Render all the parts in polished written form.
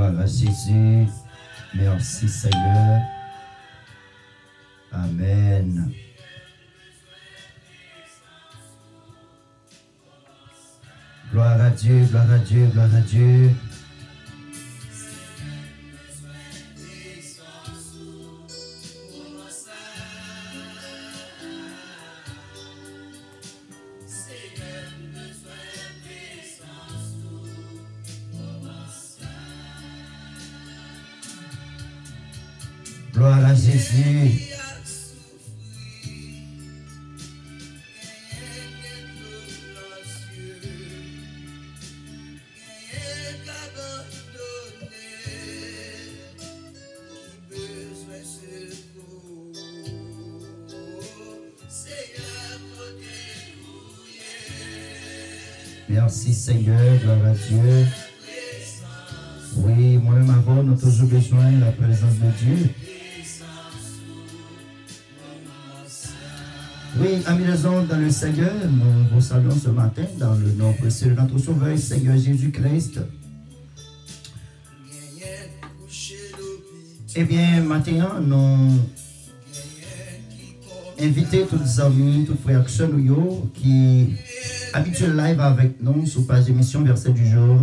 Gloire à Jésus. Merci Seigneur. Amen. Gloire à Dieu, gloire à Dieu, gloire à Dieu. Gloire à Jésus. Merci Seigneur, gloire à Dieu. Oui, moi-même avant, nous avons toujours besoin de la présence de Dieu. Oui, amis raison dans le Seigneur, nous vous saluons ce matin dans le nom précieux de notre Sauveur, Seigneur Jésus-Christ. Eh bien, maintenant, nous invitons tous les amis, tous les frères qui habituent le live avec nous sur page d'émission Verset du jour.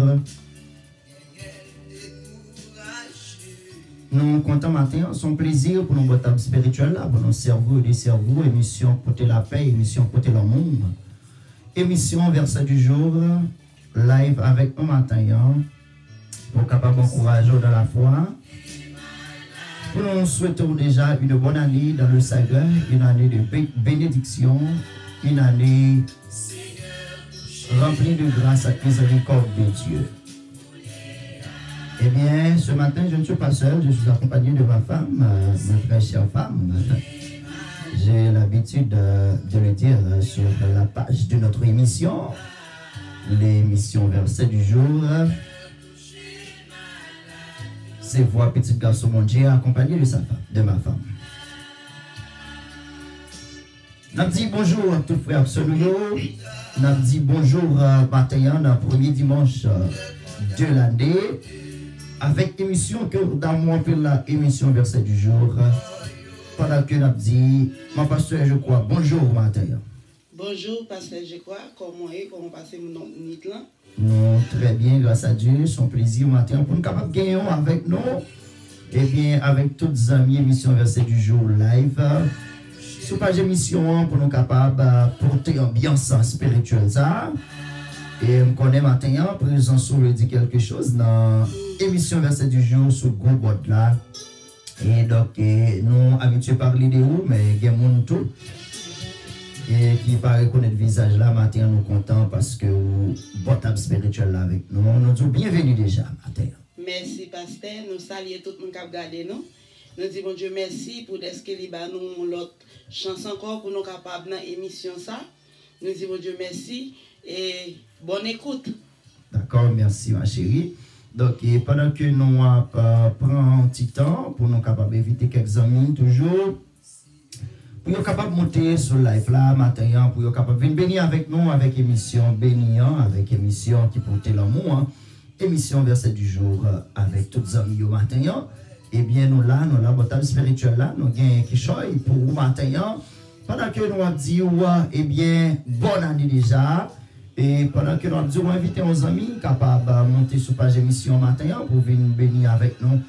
Nous comptons matin son plaisir pour nos boîtes spirituelles, pour nos cerveaux et des cerveaux, émission Porter la paix, émission Porter l'amour, émission Verset du jour, live avec nous matin, pour capable d'encourager dans la foi. Pour nous souhaitons déjà une bonne année dans le Seigneur, une année de bénédiction, une année remplie de grâce et miséricorde de Dieu. Eh bien, ce matin, je ne suis pas seul, je suis accompagné de ma femme, ma très chère femme. J'ai l'habitude de le dire sur la page de notre émission, l'émission Verset du jour. C'est voix petit garçon mon Dieu accompagné de ma femme. Nous dit bonjour à tous frères Sonuyo. Nous dit bonjour matin, le premier dimanche de l'année. Avec émission Cœur d'amour pour la émission Verset du jour. Pendant que nous dit, mon pasteur, je crois, bonjour matin. Bonjour pasteur, je crois, comment passez mon nuit là? Non, très bien, grâce à Dieu, son plaisir matin pour nous capables de gagner avec nous. Eh bien, avec toutes les amis, émission Verset du jour live. Sur page émission pour nous capables de porter ambiance spirituelle. Ça. Et on connaît matin, présent sur le dit quelque chose dans l'émission Verset du jour sur le groupe là. Et donc, nous habitués à parler de où, mais il y a monde tout. Et qui paraît connaître le visage là, matin, nous contents parce que votre spirituel là avec nous. Nous disons bienvenue déjà, matin. Merci, pasteur. Nous saluons tout le monde qui a regardé nous. Nous disons, bon Dieu, merci pour ce qu'il y a nous l'autre chance encore pour nous capables dans l'émission ça. Nous disons, bon Dieu, merci et bonne écoute. D'accord, merci ma chérie. Donc, pendant que nous prenons un petit temps pour nous capables d'éviter quelques amis toujours, pour nous capables de monter sur le live là, matin, pour nous capables de venir bénir avec nous, avec émission bénissant, avec émission qui porte l'amour, émission Verset du jour avec tous les amis au matin. Eh bien, nous là, botable spirituelle là, nous avons qui choisit pour le matin. Pendant que nous avons dit, eh bien, bonne année déjà. Et pendant que nous avons dit, on invite nos amis capables de monter sur page émission matin pour venir bénir avec nous.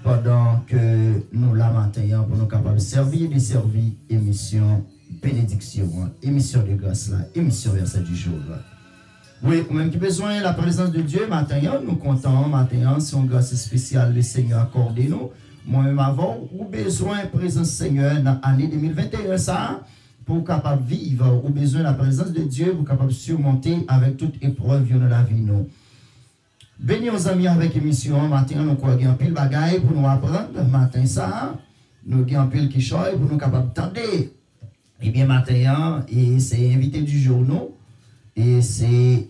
Pendant que nous là matin, pour nous capables de servir et de servir émission bénédiction, émission de grâce là, émission Verset du jour. Oui, ou même qui besoin de la présence de Dieu, matin, nous comptons, matin, si on grâce spéciale, le Seigneur accordé nous. Moi-même avant, ou besoin de la présence Seigneur dans l'année 2021, ça, pour capable vivre, ou besoin de la présence de Dieu, pour capable surmonter avec toute épreuve dans la vie, nous. Bénis aux amis avec émission, matin, nous avons un pile bagaille pour nous apprendre, matin, ça, nous avons un pile qui choisit pour nous capable tendre. Eh bien, matin, et c'est invité du jour, nous. Et c'est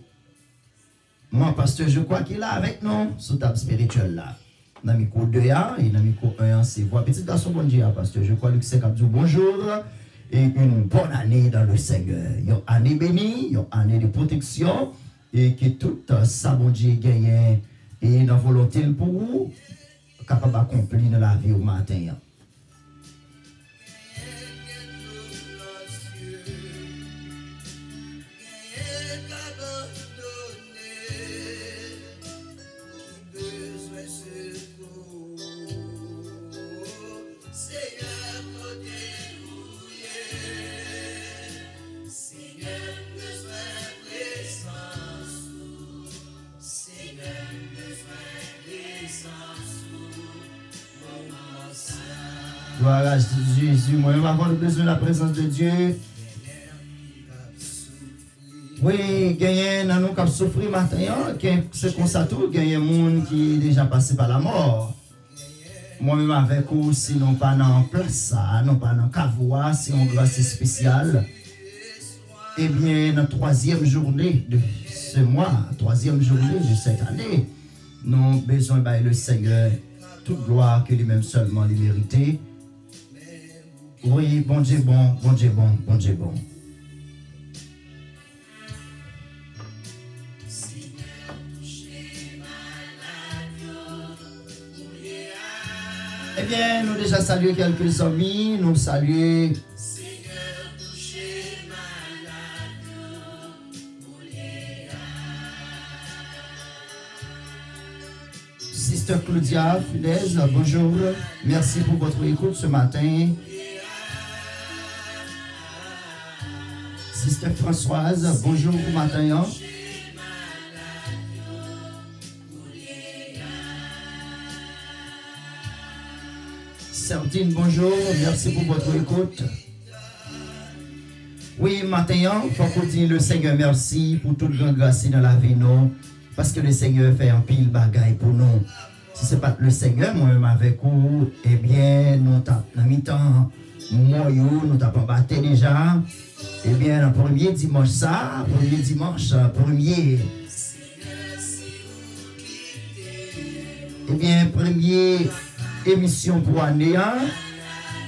mon pasteur, je crois qu'il est là avec nous, sous table spirituelle là. Dans le micro 2A et dans le micro 1, c'est voix petit garçon, bon Dieu, pasteur. Je crois que c'est comme bonjour et une bonne année dans le Seigneur. Une année bénie, une année de protection et que tout ça, bon Dieu, gagne et dans la volonté pour vous, capable d'accomplir dans la vie au matin. Gloire à Jésus. Moi-même, avant de besoin de la présence de Dieu. Oui, gagner dans nous qui souffrir matin, c'est comme ça tout. Gagner un monde qui est déjà passé par la mort. Moi-même avec vous, si non pas dans place, non pas dans cavois, si on grâce spéciale. Eh bien, dans la 3e journée de ce mois, 3e journée de cette année, nous avons besoin de le Seigneur toute gloire que lui-même seulement lui mérite. Oui, bon Dieu bon, bon Dieu bon, bon Dieu bon. Eh bien, nous déjà saluons quelques amis, nous saluons Sister Claudia Fudez, bonjour, merci pour votre écoute ce matin. Sister Françoise, bonjour au matin. Sardine, bonjour, merci pour votre écoute. Oui, matin, il faut qu'on dise le Seigneur merci pour toute grande grâce dans la vie, non? Parce que le Seigneur fait un pile bagaille pour nous. Si ce n'est pas le Seigneur, moi-même avec vous, eh bien, nous tapons dans mi-temps, nous tapons battu déjà. Eh bien, le premier dimanche, eh bien, première émission pour l'année,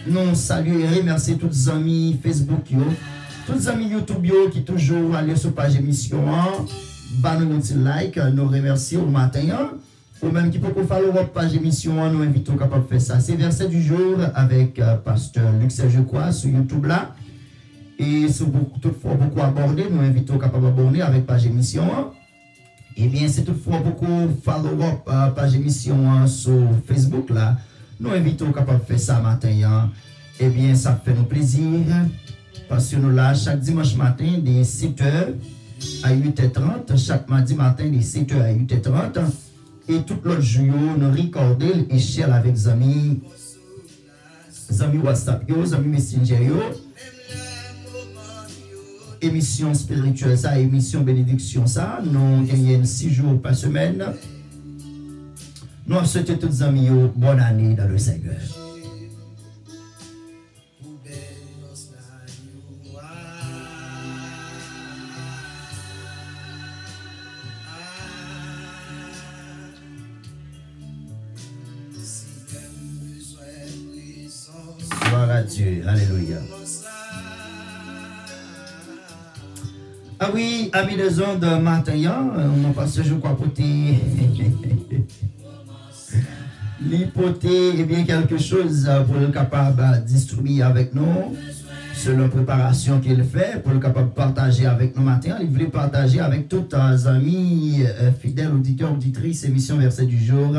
nous saluons et remercions tous les amis Facebook, tous les amis YouTube qui toujours allent sur la page émission, nous un petit like, nous remercions au matin, ou même qui peut follow la page émission, nous invitons capable de faire ça. C'est verset du jour avec Pasteur Luc Serge Croix sur YouTube là. Et si toutefois beaucoup abordé, nous invitons capable d'abonner avec page émission. Et bien, c'est toutefois beaucoup follow-up page émission sur Facebook là. Nous invitons capable de faire ça matin. Et bien, ça fait nous plaisir. Parce que nous là, chaque dimanche matin, de 7h à 8h30. Chaque mardi matin, de 7h à 8h30. Et tout l'autre jour, nous recordons et share avec les amis WhatsApp, les amis Messenger. Émission spirituelle, ça, émission bénédiction, ça, nous gagnons 6 jours par semaine. Nous souhaitons tous les amis bonne année dans le Seigneur. Gloire à Dieu, alléluia. Ah oui, amis des ondes matin, on passe je crois côté l'hypothèse, eh bien quelque chose pour le capable de distribuer avec nous, selon la préparation qu'il fait, pour le capable de partager avec nous matin. Il voulait partager avec tous les amis fidèles auditeurs, auditrices, émission verset du jour.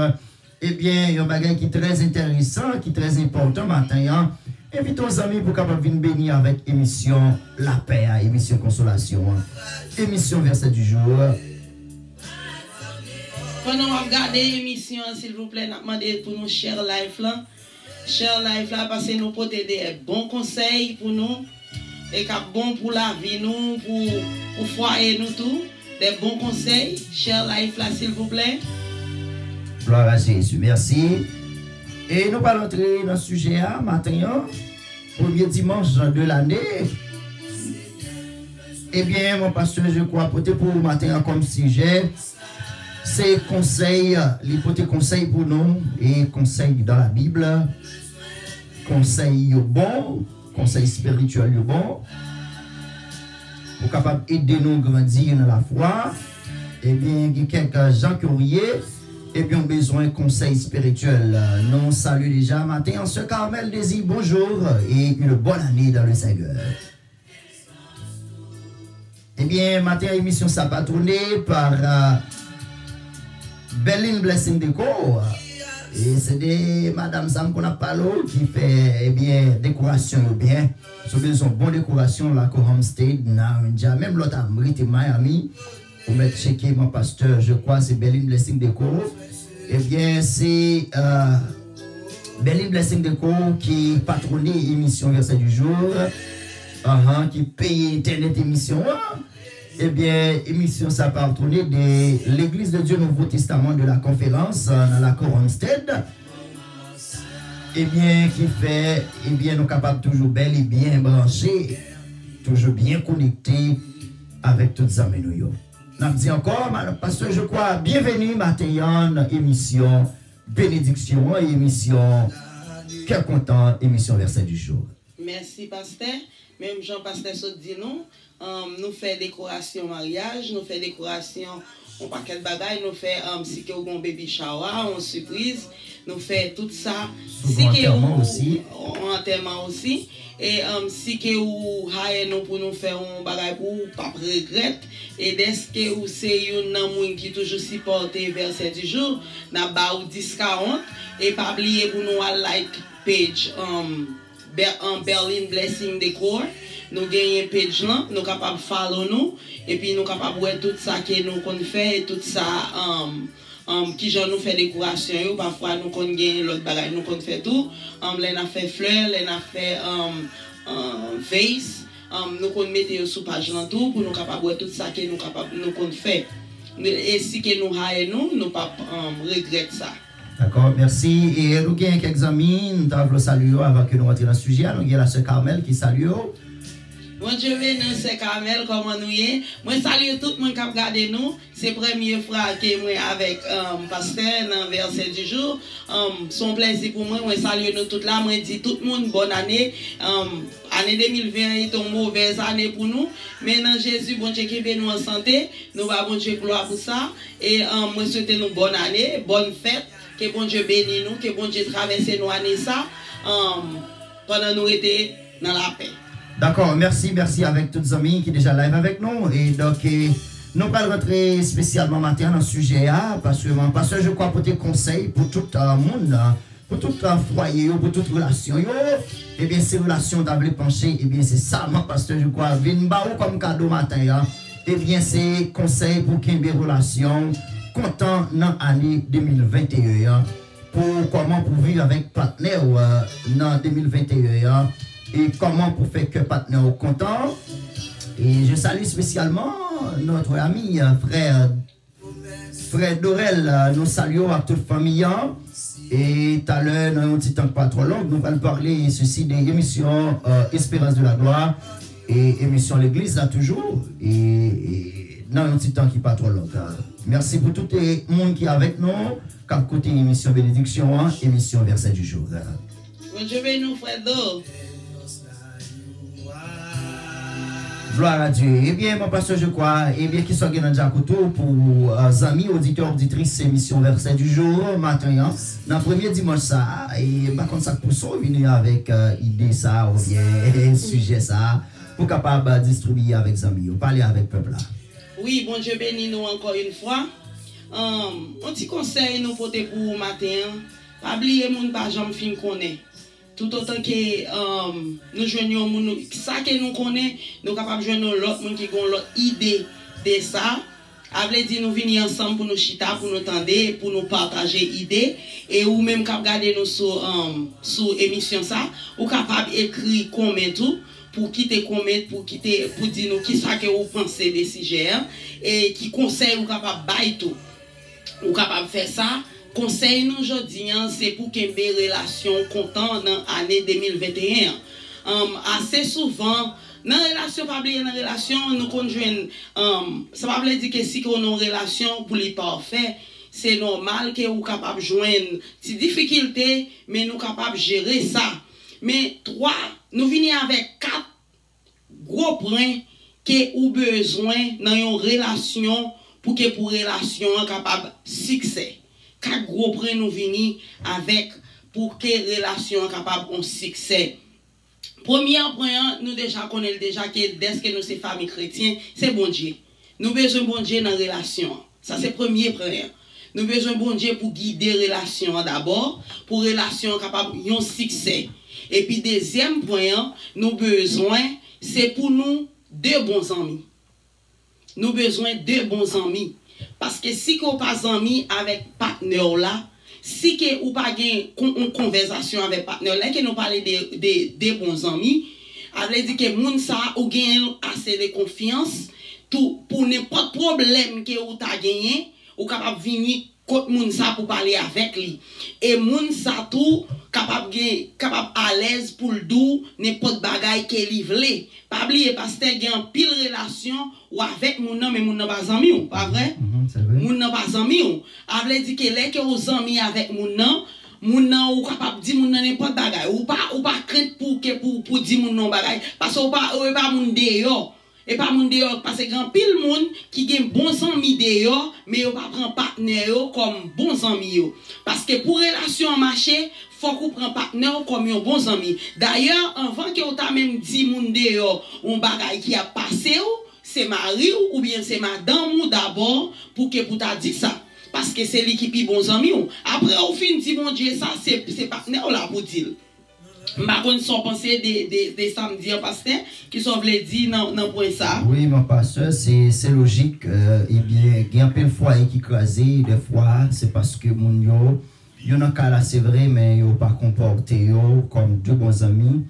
Eh bien, il y a un bagage qui est très intéressant, qui est très important matin. Invitons les amis pour capable venir bénir avec émission La Paix, émission Consolation, émission Verset du jour. Pendant qu'on regarde l'émission, s'il vous plaît, nous demandons pour nous share live là. Share live là parce que nous portons des bons conseils pour nous. Et qui bon pour la vie nous, pour foyer nous tout. Des bons conseils. Share live là, s'il vous plaît. Gloire à Jésus, merci. Et nous allons entrer dans le sujet matin, premier dimanche de l'année. Eh bien, mon pasteur, je crois, pour le matin comme sujet, c'est conseil, l'hypothèse conseil pour nous, et conseil dans la Bible, conseil bon, conseil spirituel bon, pour capable aider nous à grandir dans la foi. Eh bien, il y a quelques gens qui ont et bien besoin de conseil spirituel. Nous saluons déjà matin en ce Carmel Désir, bonjour et une bonne année dans le Seigneur. Eh bien, matin émission ça va tourner par Berlin Blessing Décor. Et c'est des Madame Sam qu'on a parlé qui fait eh bien décoration bien. Sur besoin bonne décoration la Homestead même l'autre à Miami. Pour mettre checker mon pasteur, je crois c'est Berlin Blessing Décor. Eh bien c'est Berlin Blessing Décor qui patronne l'émission Verset du jour. Qui paye internet émission. Eh bien, émission ça part tourner de l'Église de Dieu Nouveau Testament de la conférence dans la Homestead. Eh bien, qui fait, eh bien, nous capables toujours bel et bien branchés, toujours bien connectés avec toutes les amis nous. Nous dit encore, parce que je crois, bienvenue matin, émission bénédiction, émission cœur content, émission verset du jour. Merci, pasteur. Même Jean-Pasteur Saut dit nous. Nous faisons décoration mariage, nous faisons décoration on paquet de bagages, nous faisons si que un baby shower, on surprise, nous faisons tout ça. Si enterrement aussi. Enterrement aussi. Et si que ou haye nous pour nous faire un bagage pour pas regret et dès que ou c'est un monde qui toujours supporter verset du jour, n'a ba ou 10-40 et pas oublier pour nous à like page Berlin Blessing Décor. Nous gagnons page là, nous capables de follow nous et puis nous capables de voir tout ça que nous qu'on fait et tout ça qui genre nous fait décoration parfois nous qu'on gagne l'autre bagage nous qu'on fait tout les a fait fleurs les a fait vase nous qu'on mettre sur page là tout pour nous capables de voir tout ça que nous capables nous qu'on fait et si que nous haye nous pas regret ça. D'accord, merci. Et nous avons quelques amis, nous avons salué avant que nous rentrions dans le sujet. Nous avons la sœur Carmel qui salue. Bon Dieu béni, c'est Carmel, comment nous y est. Moi salue tout le monde qui a regardé nous. C'est la première fois que moi avec pasteur dans le verset du jour. Son plaisir pour moi. Moi salue nous tout là. Moi dis tout le monde bonne année. Année 2020 est une mauvaise année pour nous. Mais dans Jésus, bon Dieu qui bénit nous en santé. Nous va bon Dieu gloire pour ça. Et moi souhaite nous bonne année, bonne fête. Que bon Dieu bénisse nous, que bon Dieu traverse nos années ça pendant nous étions dans la paix. D'accord, merci avec tous les amis qui sont déjà live avec nous. Et donc, nous allons rentrer spécialement matin dans le sujet parce que je crois pour tes conseils pour tout le monde, pour tout foyer, pour toute relation. Et bien, ces relations d'avler pencher, et bien, c'est ça, parce que je crois, vin comme cadeau matin. Et bien, c'est conseils pour qu'il y ait des relations. Content dans l'année 2021 pour comment pour vivre avec partenaire dans 2021 et comment pour faire que partenaire content. Et je salue spécialement notre ami frère Dorel. Nous saluons à toute famille et tout à l'heure dans un petit temps pas trop long nous allons parler ceci des émissions Espérance de la gloire et émission l'église là toujours et dans un petit temps qui pas trop long. Merci pour tout le monde qui est avec nous. Comme côté émission bénédiction, émission verset du jour. Bon Dieu bénisse frère d'eau. Gloire à Dieu. Eh bien, mon pasteur, je crois, eh bien, qui sont déjà pour amis, auditeurs, auditrices, émission verset du jour, matin, dans le premier dimanche, ça, et par contre, ça pour venir avec idée, ça, ou bien, sujet, ça, pour capable de distribuer avec amis, parler avec le peuple là. Oui, bon Dieu bénisse nous encore une fois. Un petit conseil nous porter pour matin. Pas oublier moun pas jamais fin connaît. Tout autant que nous joignons moun ça que nous connaît, nous capable joindre l'autre moun qui ont l'autre idée de ça. Avle dit nous venir ensemble pour nous chita, pour nous tendre, pour nous partager idées et ou même cap garder nous sur émission ça, ou capable écrire comment tout pour quitter comment pour dire nous qui ça que vous pensez des sujets et qui conseil ou capable bailler tout. Ou capable faire ça. Conseil nous aujourd'hui c'est pour qu'il y ait une relation content dans l'année 2021. Assez souvent dans la relation, pas oublier dans la relation, nous conjoignons, ça va pas dire que si on a une relation pour les parfaits, c'est normal que vous capable de joindre des difficultés, mais nous capable de gérer ça. Mais nous venons avec 4 gros points que vous besoin dans une relation pour que pour relation capable de succès. quatre gros points nous venir avec pour que relation capable un succès. Premier point, nous déjà connaissons déjà que dès que nous sommes famille chrétienne, c'est bon Dieu. Nous avons besoin de bon Dieu dans la relation. Ça c'est premier point. Nous avons besoin de bon Dieu pour guider la relation d'abord, pour relation capable un succès. Et puis deuxième point, nous avons besoin, c'est pour nous deux bons amis. Nous avons besoin de bons amis. Parce que si vous n'avez pas amis avec partenaire là, si vous n'avez pas une conversation avec partenaire là, que nous parlons de bons amis, ça veut dire que moun ça ou gagne assez de confiance pour n'importe problème que vous avez gagné, ou capable venir contre moun ça pour parler avec lui. Et moun ça tout capable à l'aise pour le dou n'importe bagaille que livre. Pas oublier parce que il y a une pile relation ou avec moun nan mais moun nan pas ami ou pas vrai? Moun nan pas ami ou. A veut dire que les que aux amis avec moun nan ou capable dire moun nan n'importe bagaille ou pas crainte pour dire moun nan bagaille parce que ou pas moun dehors. Et pas moun dehors parce que grand pile moun qui gen bons amis dehors mais yo pas prend partenaire comme bons amis yo parce que pour relation marcher faut qu'on prend partenaire comme un bons amis. D'ailleurs avant que on t'a même dit moun dehors on bagaille qui a passé c'est mari ou bien c'est madame ou d'abord pour t'a dit ça parce que c'est lui qui pi bons amis. Après au fin dit mon Dieu ça c'est partenaire là pour dire. Ma bonne sont pensées des samedis pasteur qui sont voulu dire dans point ça. Oui, mon pasteur, c'est logique. Eh bien, il y a un peu de foyer qui crasé, des fois, c'est parce que mon yo n'a cas là, c'est vrai, mais yo pas comporté comme deux bons amis.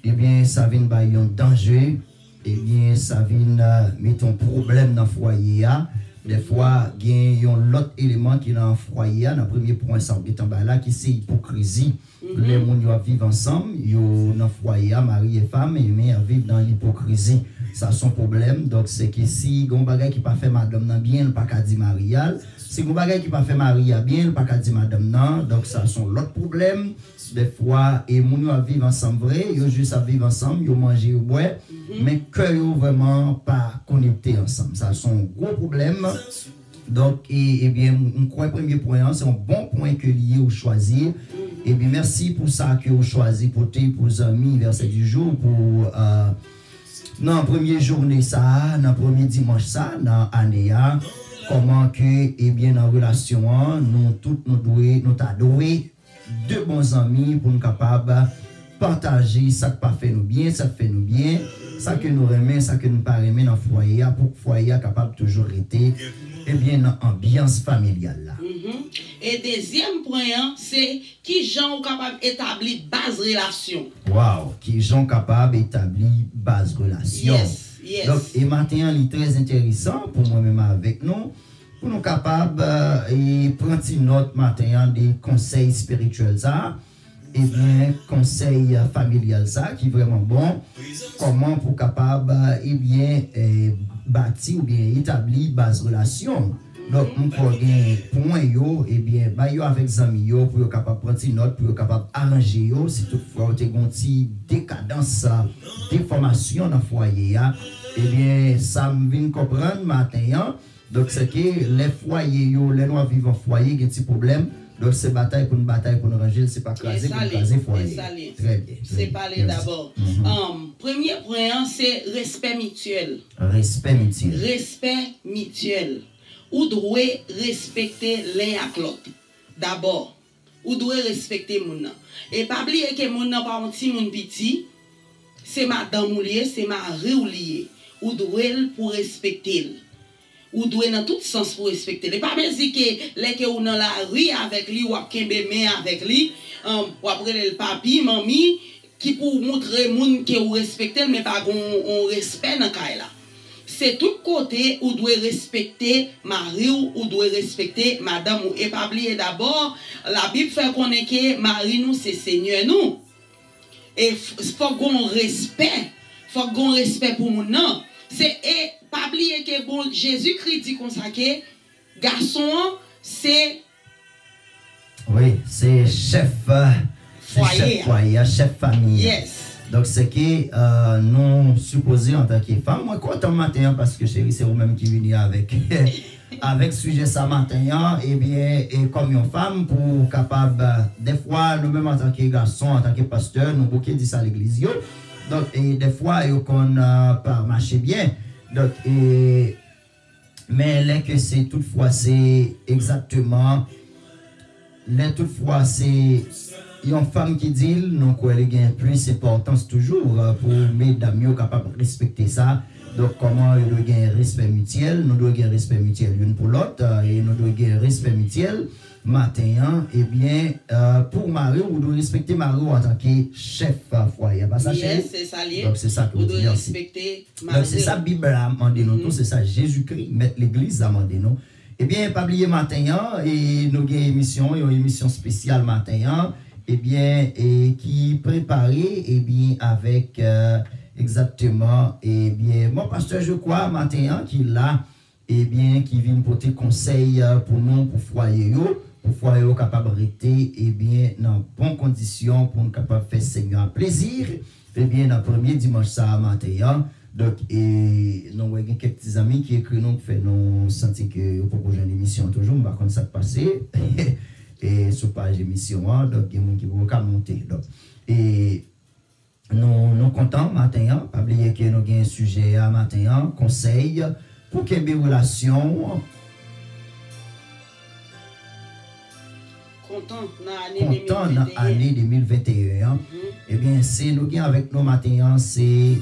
Eh bien, ça vient ba un danger. Eh bien, ça vient mettre un problème dans le foyer. Des fois, il y a un autre élément qui est dans le foyer. Dans le premier point, ça là, qui c'est hypocrisie. Les gens vivent ensemble, ils ont un foyer, mari et femme, et ils vivent dans l'hypocrisie. Ça, son problème. Donc, c'est que si il y a un bagage qui pas fait madame nan bien, pas qu'à dire marial. Si il y a un bagage qui pas fait maria bien, pas qu'à dire madame nan. Donc, ça, son l'autre problème. Des fois, et les gens vivent ensemble vrai, ils juste à vivre ensemble, ils mangent, ils boivent, mais que ils vraiment pas connectés ensemble. Ça, c'est un gros problème. Donc, et bien, on croit que le premier point, c'est un bon point que lié au choisir. Et bien, merci pour ça que vous choisi pour les amis, verset du jour, pour dans la première journée, ça, dans le premier dimanche, ça, dans l'année, comment que, et bien, dans la relation, nous tous, nous t'adorer deux bons amis pour nous capables partager ça qui pas fait nous bien, ça qui fait nous bien, ça que nous remet, ça que nous pas remet dans le foyer, pour que le foyer capable toujours être et bien dans l'ambiance familiale là. Et deuxième point, c'est qui gens capable d'établir base relation. Wow, qui gens capable d'établir base relation. Yes, yes. Donc, et maintenant, il est très intéressant pour moi-même avec nous, pour nous capables de prendre notre matin des conseils spirituels ça, et bien conseils familial ça qui est vraiment bon. Comment pour capable et bien bâtir ou bien établir base relation. Donc, on peut gagner point yo, et bien, bah yo avec amis yo, pour capable prendre note, pour capable arranger yo, si toutefois vous avez une petite décadence, déformation dans le foyer, et bien, ça me vient comprendre matin. Donc, c'est que les foyers yo, les noirs vivent en foyer, il y a un petit problème. Donc, c'est bataille pour nous ranger, c'est pas craser pour nous craser foyer. Très bien. C'est parler d'abord. Premier point, c'est respect mutuel. Respect mutuel. Respect mutuel. Ou doit respecter l'un à l'autre. D'abord, ou doit respecter moun nan. Et pas oublier que moun nan pas un petit moun petit, c'est madame ou lié, c'est mari ou lié. Ou doit pour respecter. Ou doit dans tout sens pour respecter. Et pas me dire que les que ou dans la rue avec lui ou kembe main avec lui, ou après le papi, mamie qui pour montrer moun que ou respecter mais pas on respect dans caille là. C'est tout côté où doit respecter mari ou doit respecter madame ou et pas oublier d'abord la Bible fait connaître que mari nous c'est Seigneur nous et faut qu'on respect pour mon nom c'est et pas oublier que bon Jésus-Christ dit comme ça que garçon c'est oui c'est chef foyer chef famille yes Donc, c'est que nous supposons en tant que femmes, moi, content matin, parce que chérie, c'est vous-même qui venez avec, avec sujet ça matin, et bien, et comme une femme, pour capable, des fois, nous-mêmes en tant que garçons, en tant que pasteur, nous beaucoup dit ça à l'église. Donc, et des fois, qu'on pas marché bien. Donc, et, mais là que c'est toutefois, c'est exactement, là toutefois, c'est une femme qui dit, nous, elle gagne plus d'importance toujours pour mesdames capables de respecter ça. Donc, comment nous devons gagner respect mutuel, nous devons gagner respect mutuel l'une pour l'autre, et nous devons gagner respect mutuel matin, et bien, pour Mario, vous devez respecter Mario en tant que chef foyer. Pas ça, yes, c'est ça lié. Donc, c'est ça que vous vous devez dites. respecter Mario. Donc, c'est ça, Bible a demandé nous, c'est ça, Jésus-Christ, mettre l'église a demandé nous. Eh bien, pas oublier matin, et nous avons une émission spéciale matin, eh bien, et qui préparée, eh bien, avec exactement, eh bien, mon pasteur, je crois, matin, qui là, eh bien, qui vient porter conseil pour nous, pour foyer, pour foyer capable de rester, eh bien, dans bonnes conditions, pour nous capable de faire Seigneur plaisir, eh bien, dans le premier dimanche, ça, matin, donc, et nous avons quelques petits amis qui écrivent nous, qui nous sentir que vous proposez une émission toujours, mais par contre, ça passe. Et sur page émission, donc il y a des gens qui vont monter. Donc, et nous comptons matin, pas oublier que nous avons un sujet à matin, conseil pour qu'il y ait des relations. Content dans l'année 2021. Eh bien, c'est nous qui avec nous matin, c'est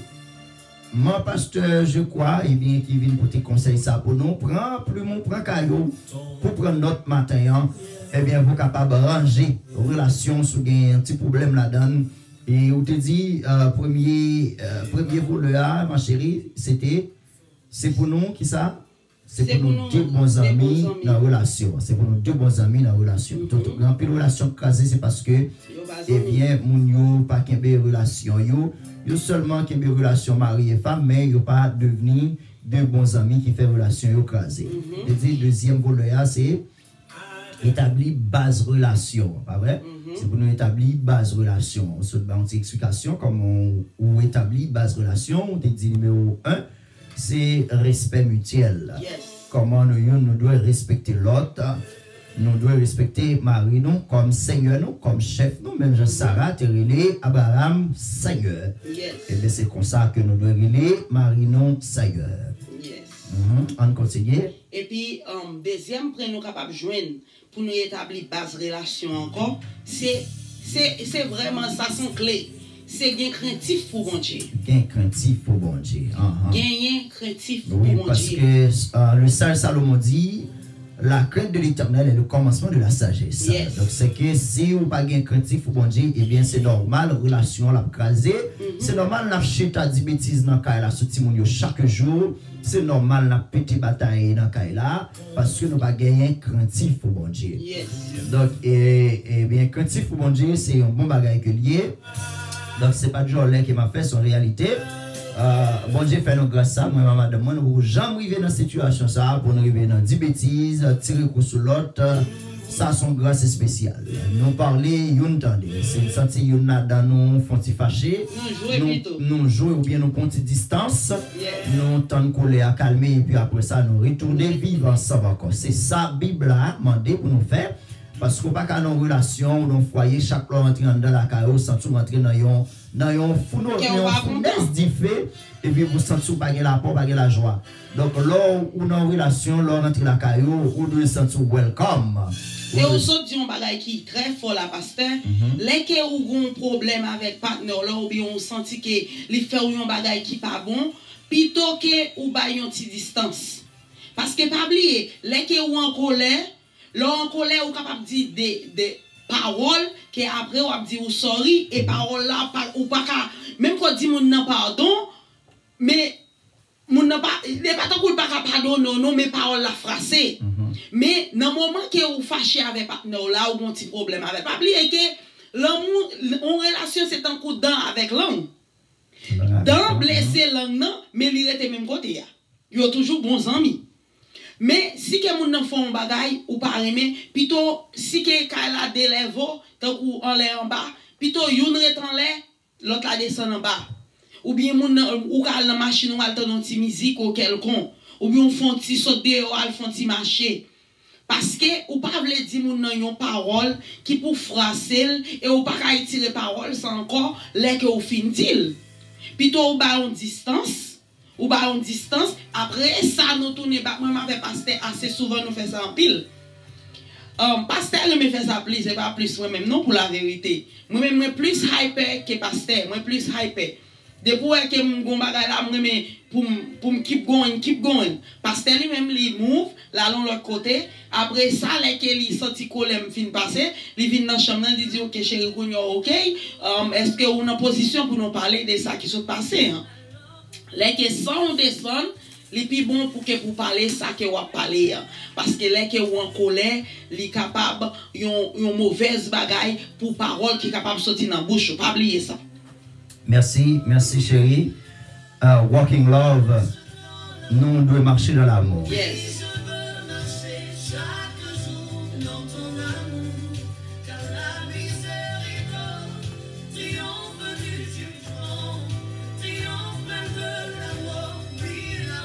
mon pasteur, je crois, et bien, qui vient pour te conseiller ça pour nous. Prends plumon, prends caillou pour prendre notre matin. Eh bien, vous êtes capable de ranger relation sur un petit problème là-dedans. Et on te dit, premier voleur, ma chérie, c'est pour nous qui ça? C'est pour nous deux bons amis dans la relation. C'est pour nous deux bons amis dans la relation. Toute relation crasée, c'est parce que, eh bien, moun yo pas qu'un relation yo. Yo seulement qu'une relation mari et femme, mais yo pas devenir deux bons amis qui font relation yo crasée. C'est-à-dire, deuxième volet, c'est établir base relation, pas vrai? C'est pour nous établir base relation. On se donne une explication comment on établit base relation. On te dit numéro 1, c'est respect mutuel. Yes. Comment nous devons respecter l'autre. Nous devons respecter Marie, nous, comme Seigneur, nous, comme chef, nous, même Jean-Sarah, Térélé, Abraham, Seigneur. Yes. Et bien, c'est comme ça que nous devons relayer Marie, nous, Seigneur. Yes. On continue. Et puis, deuxième point, nous capables de joindre pour nous établir base relation encore, c'est vraiment ça son clé. C'est bien craintif pour bon Dieu. Bien craintif pour bon Dieu. Gagner craintif pour bon Dieu. Oui, parce que le sage Salomon dit, la crainte de l'Éternel est le commencement de la sagesse. Yes. Donc, c'est que si vous n'avez pas craintif pour bon Dieu, eh bien, c'est normal, relation l'a crasé. C'est normal, la chute à 10 bêtises dans le cas là, chaque jour. C'est normal, la petite bataille dans le cas là, parce que nous n'avons pas gagné craintif pour bon Dieu. Yes. Donc, eh bien, craintif pour bon Dieu, c'est un bon bagage que lié. Donc, ce n'est pas toujours là qui m'a fait son réalité. Bon Dieu fait nous grâce à moi, madame, nous ne jamais arriver dans cette situation ça pour nous arriver dans 10 bêtises, tirer coup sur l'autre. Ça, son grâce spéciale. Nous parler, nous entendons. C'est senti nous dans nous font fâcher. Nous jouer ou bien nous prendre distance. Nous tentons coller à calmer et puis après ça nous retourner vivre ensemble encore. C'est ça Bible a demandé pour nous faire. Parce qu'on pas qu'à nos relations, dans le foyer, chaque fois rentrer dans la caillou, sans tout rentrer dans un fournaise d'effet, et puis vous sentez pas la peur, pas la joie. Donc là où dans relation, là rentrer dans la caillou, vous devez sentir welcome. Et on saute dit un bagage qui est très fort là, pasteur. Les qui ont un problème avec partenaire là, ou bien on senti que les fait un bagage qui pas bon, plutôt que ou ba une petite distance. Parce que pas oublier, les qui ont en colère, là en colère ou capable dire des paroles que après ou a dit ou sorry et paroles là ou pas même quand dit mon non pardon, mais mon n'a pas il n'est pas tant qu'on pas pardon non mais paroles la frappé. Mais dans le moment que vous fâchez avec partenaire là ou un petit problème avec pas oublier que l'amour en relation c'est un coup dent avec l'homme. Dans blessé l'homme non mais il était même côté là. Ils ont toujours bons amis. Mais si que moun nan font un bagay ou pas aimer, plutôt si que kay la délève tant ou en l'air en bas, plutôt youn ret en l'air, l'autre la descend en bas. Ou bien moun ou kal dans machine ou al ton petit musique ou quelconque. Ou bien on font petit saute dehors, al font petit marché. Parce que ou pas vle di moun nan yon parole qui pour frasser et ou pas ka tirer parole sans encore les que ou fin dil. Plutôt ou ba en distance, après ça nous tourner back moi avec pasteur assez souvent nous fait ça en pile. Pasteur me fait ça plus, c'est pas plus moi même non pour la vérité. Moi même moi plus hyper que pasteur, moi plus hyper. Depuis que mon bagage là pour me keep going. Pasteur lui même lui move là de l'autre côté. Après ça les que lui sorti colère fin passer, lui vient dans chambre il dit OK chérie OK, est-ce que on en position pour nous parler de ça qui s'est passé hein? Les que ça on descend, les plus bon pour que pour parler ça que on parler hein? Parce que les que ou en colère, li capable yon mauvaise bagaille pour parole qui capable sortir dans bouche, pas oublier ça. Merci chérie. Walking Love, nous devons marcher dans l'amour. Yes.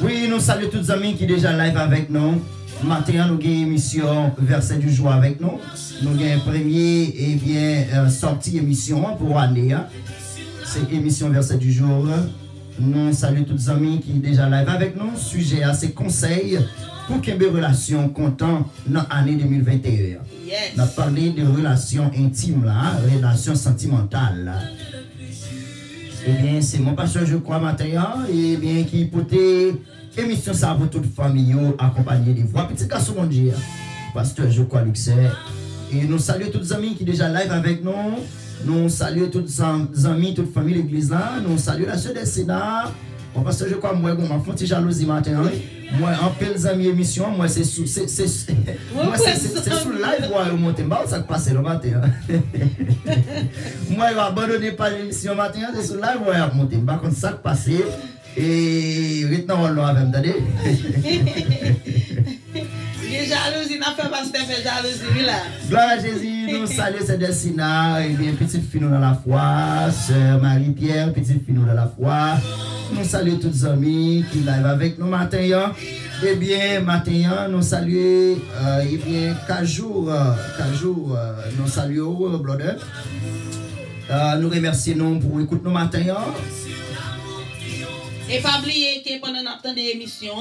Oui, nous saluons tous les amis qui sont déjà live avec nous. Maintenant, nous avons une émission Verset du jour avec nous. Nous avons une première sortie émission pour l'année. C'est l'émission Verset du jour. Nous saluons tous les amis qui sont déjà live avec nous. Sujet à ces conseils pour qu'il y ait des relations contentes dans l'année 2021. Yes. On a parlé de relations intimes, relations sentimentales. Eh bien, c'est mon pasteur, je crois, matin, et bien, qui portait émission ça pour toute famille, accompagné des voix. Petit garçon, mon Dieu, pasteur, je crois, Luxé. Et nous saluons tous les amis qui sont déjà live avec nous. Nous saluons tous les amis, toute famille de l'église là. Nous saluons la sœur des Sénats. Bon, pasteur, je crois, moi, je m'en fous jalousie matin. Moi, en peu les amis émission, moi, c'est sous live, moi, je monte en ça passe le matin. Moi, je vais abandonner pas l'émission matin, c'est sous live, moi, je monte en contre ça passe. Et maintenant, on l'a avec m'entendez. Les jalousies, n'a fait pasteur fait jalousie là. Gloire à Jésus, nous saluons ces dessinats, et bien, petite fille dans la foi, sœur Marie-Pierre, petite fille dans la foi. Nous saluons tous les amis qui live avec nous matin. Eh bien, matin, nous saluons, eh bien, 4 jours, nous saluons, brother. Nous remercions pour écouter nos matins. Et pas oublier que pendant notre émission,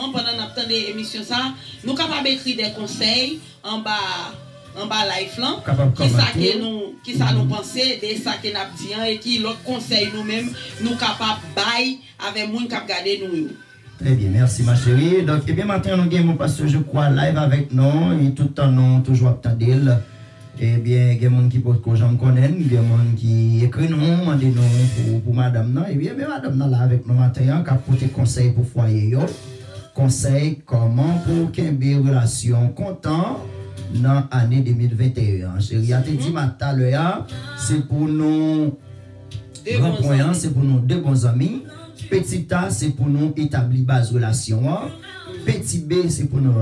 ça, nous sommes capables d'écrire des conseils en bas live là, qui ça nous penser de ça que nous dit et qui l'autre conseil nous-mêmes nous capables bailler avec moun qui regarder nous. Très bien, merci ma chérie. Donc, eh bien, maintenant, nous avons mon pasteur, je crois, live avec nous et tout le temps, nous toujours attendons. Eh bien, il y a des gens qui peuvent que j'en connais, il y a des gens qui écrivent nous, pour madame. Non. Eh bien, madame là avec nous maintenant, qui a porté conseil pour foyer. Conseil comment pour qu'il y ait une relation content dans l'année 2021. Chérie, a dit matin, c'est pour nous, grand point, c'est pour nous deux bons amis. Petit A, c'est pour nous établir base relation. Petit B, c'est pour nous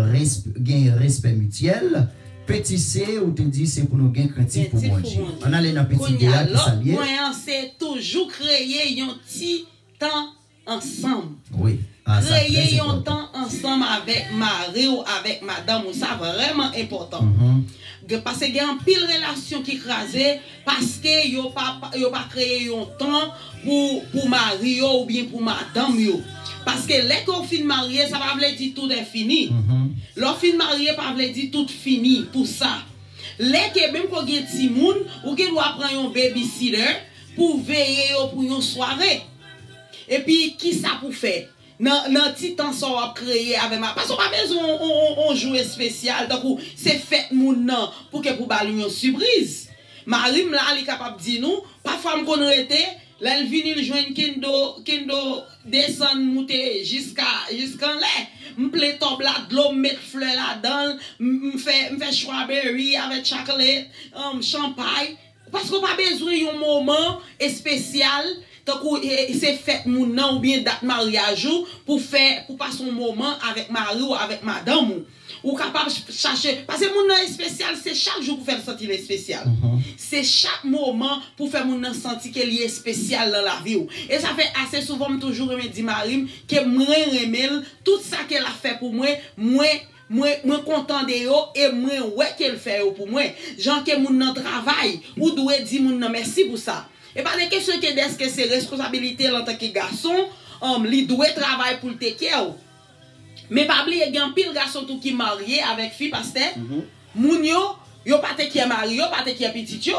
gagner respect mutuel. Petit C, ou te dit, c'est pour nous gagner craintif pour manger. On a les petit B là qui s'allie. Le moyen, c'est toujours créer un petit temps ensemble. Oui. Créer un temps ensemble avec Marie ou avec madame, ça vraiment important. Parce qu'il y a une pile relation qui crase parce que yo pas créé un temps pour Marie ou bien pour madame yo. Parce que les qu'on fin marié, ça va veut dire tout est fini. Leur fin marié pas veut dire tout fini pour ça. Les que même qu'on gen ti moun ou qui doit prendre un babysitter pour veiller pour une soirée. Et puis qui ça pour faire? Dans petit temps ça va créer avec ma parce qu'on pas besoin on jouer spécial donc c'est fait moun nan pour que pour ba une surprise. Marim là elle est capable dire nous parfois me connait été là elle vient il joindre kendo descend monter jusqu'à là me plait top là de l'eau mettre fleur là-dedans me fait strawberry avec chocolat champagne parce qu'on pas besoin un moment spécial. Donc, c'est fait moun nan ou bien date mariage pour passer un moment avec Marie ou avec madame. ou capable de chercher. Parce que mon nom est spécial, c'est chaque jour pour faire sentir le spécial. C'est chaque moment pour faire mon nom sentir qu'il est spécial dans la vie. Et ça fait assez souvent, je toujours me dit Marim, que moi remel tout ça qu'elle a fait pour moi, moi content de yo et moi ouais qu'elle fait pour moi. Gens que mon nan travail, ou doit dire mon nan merci pour ça. Et pas de question que est-ce que c'est responsabilité en tant que garçon, li doit travailler pour te care. Mais pas oublier il y a un pile garçon tout qui marié avec fille pasteur. Moun yo pas te qui est marié, yo pas te qui est petit yo.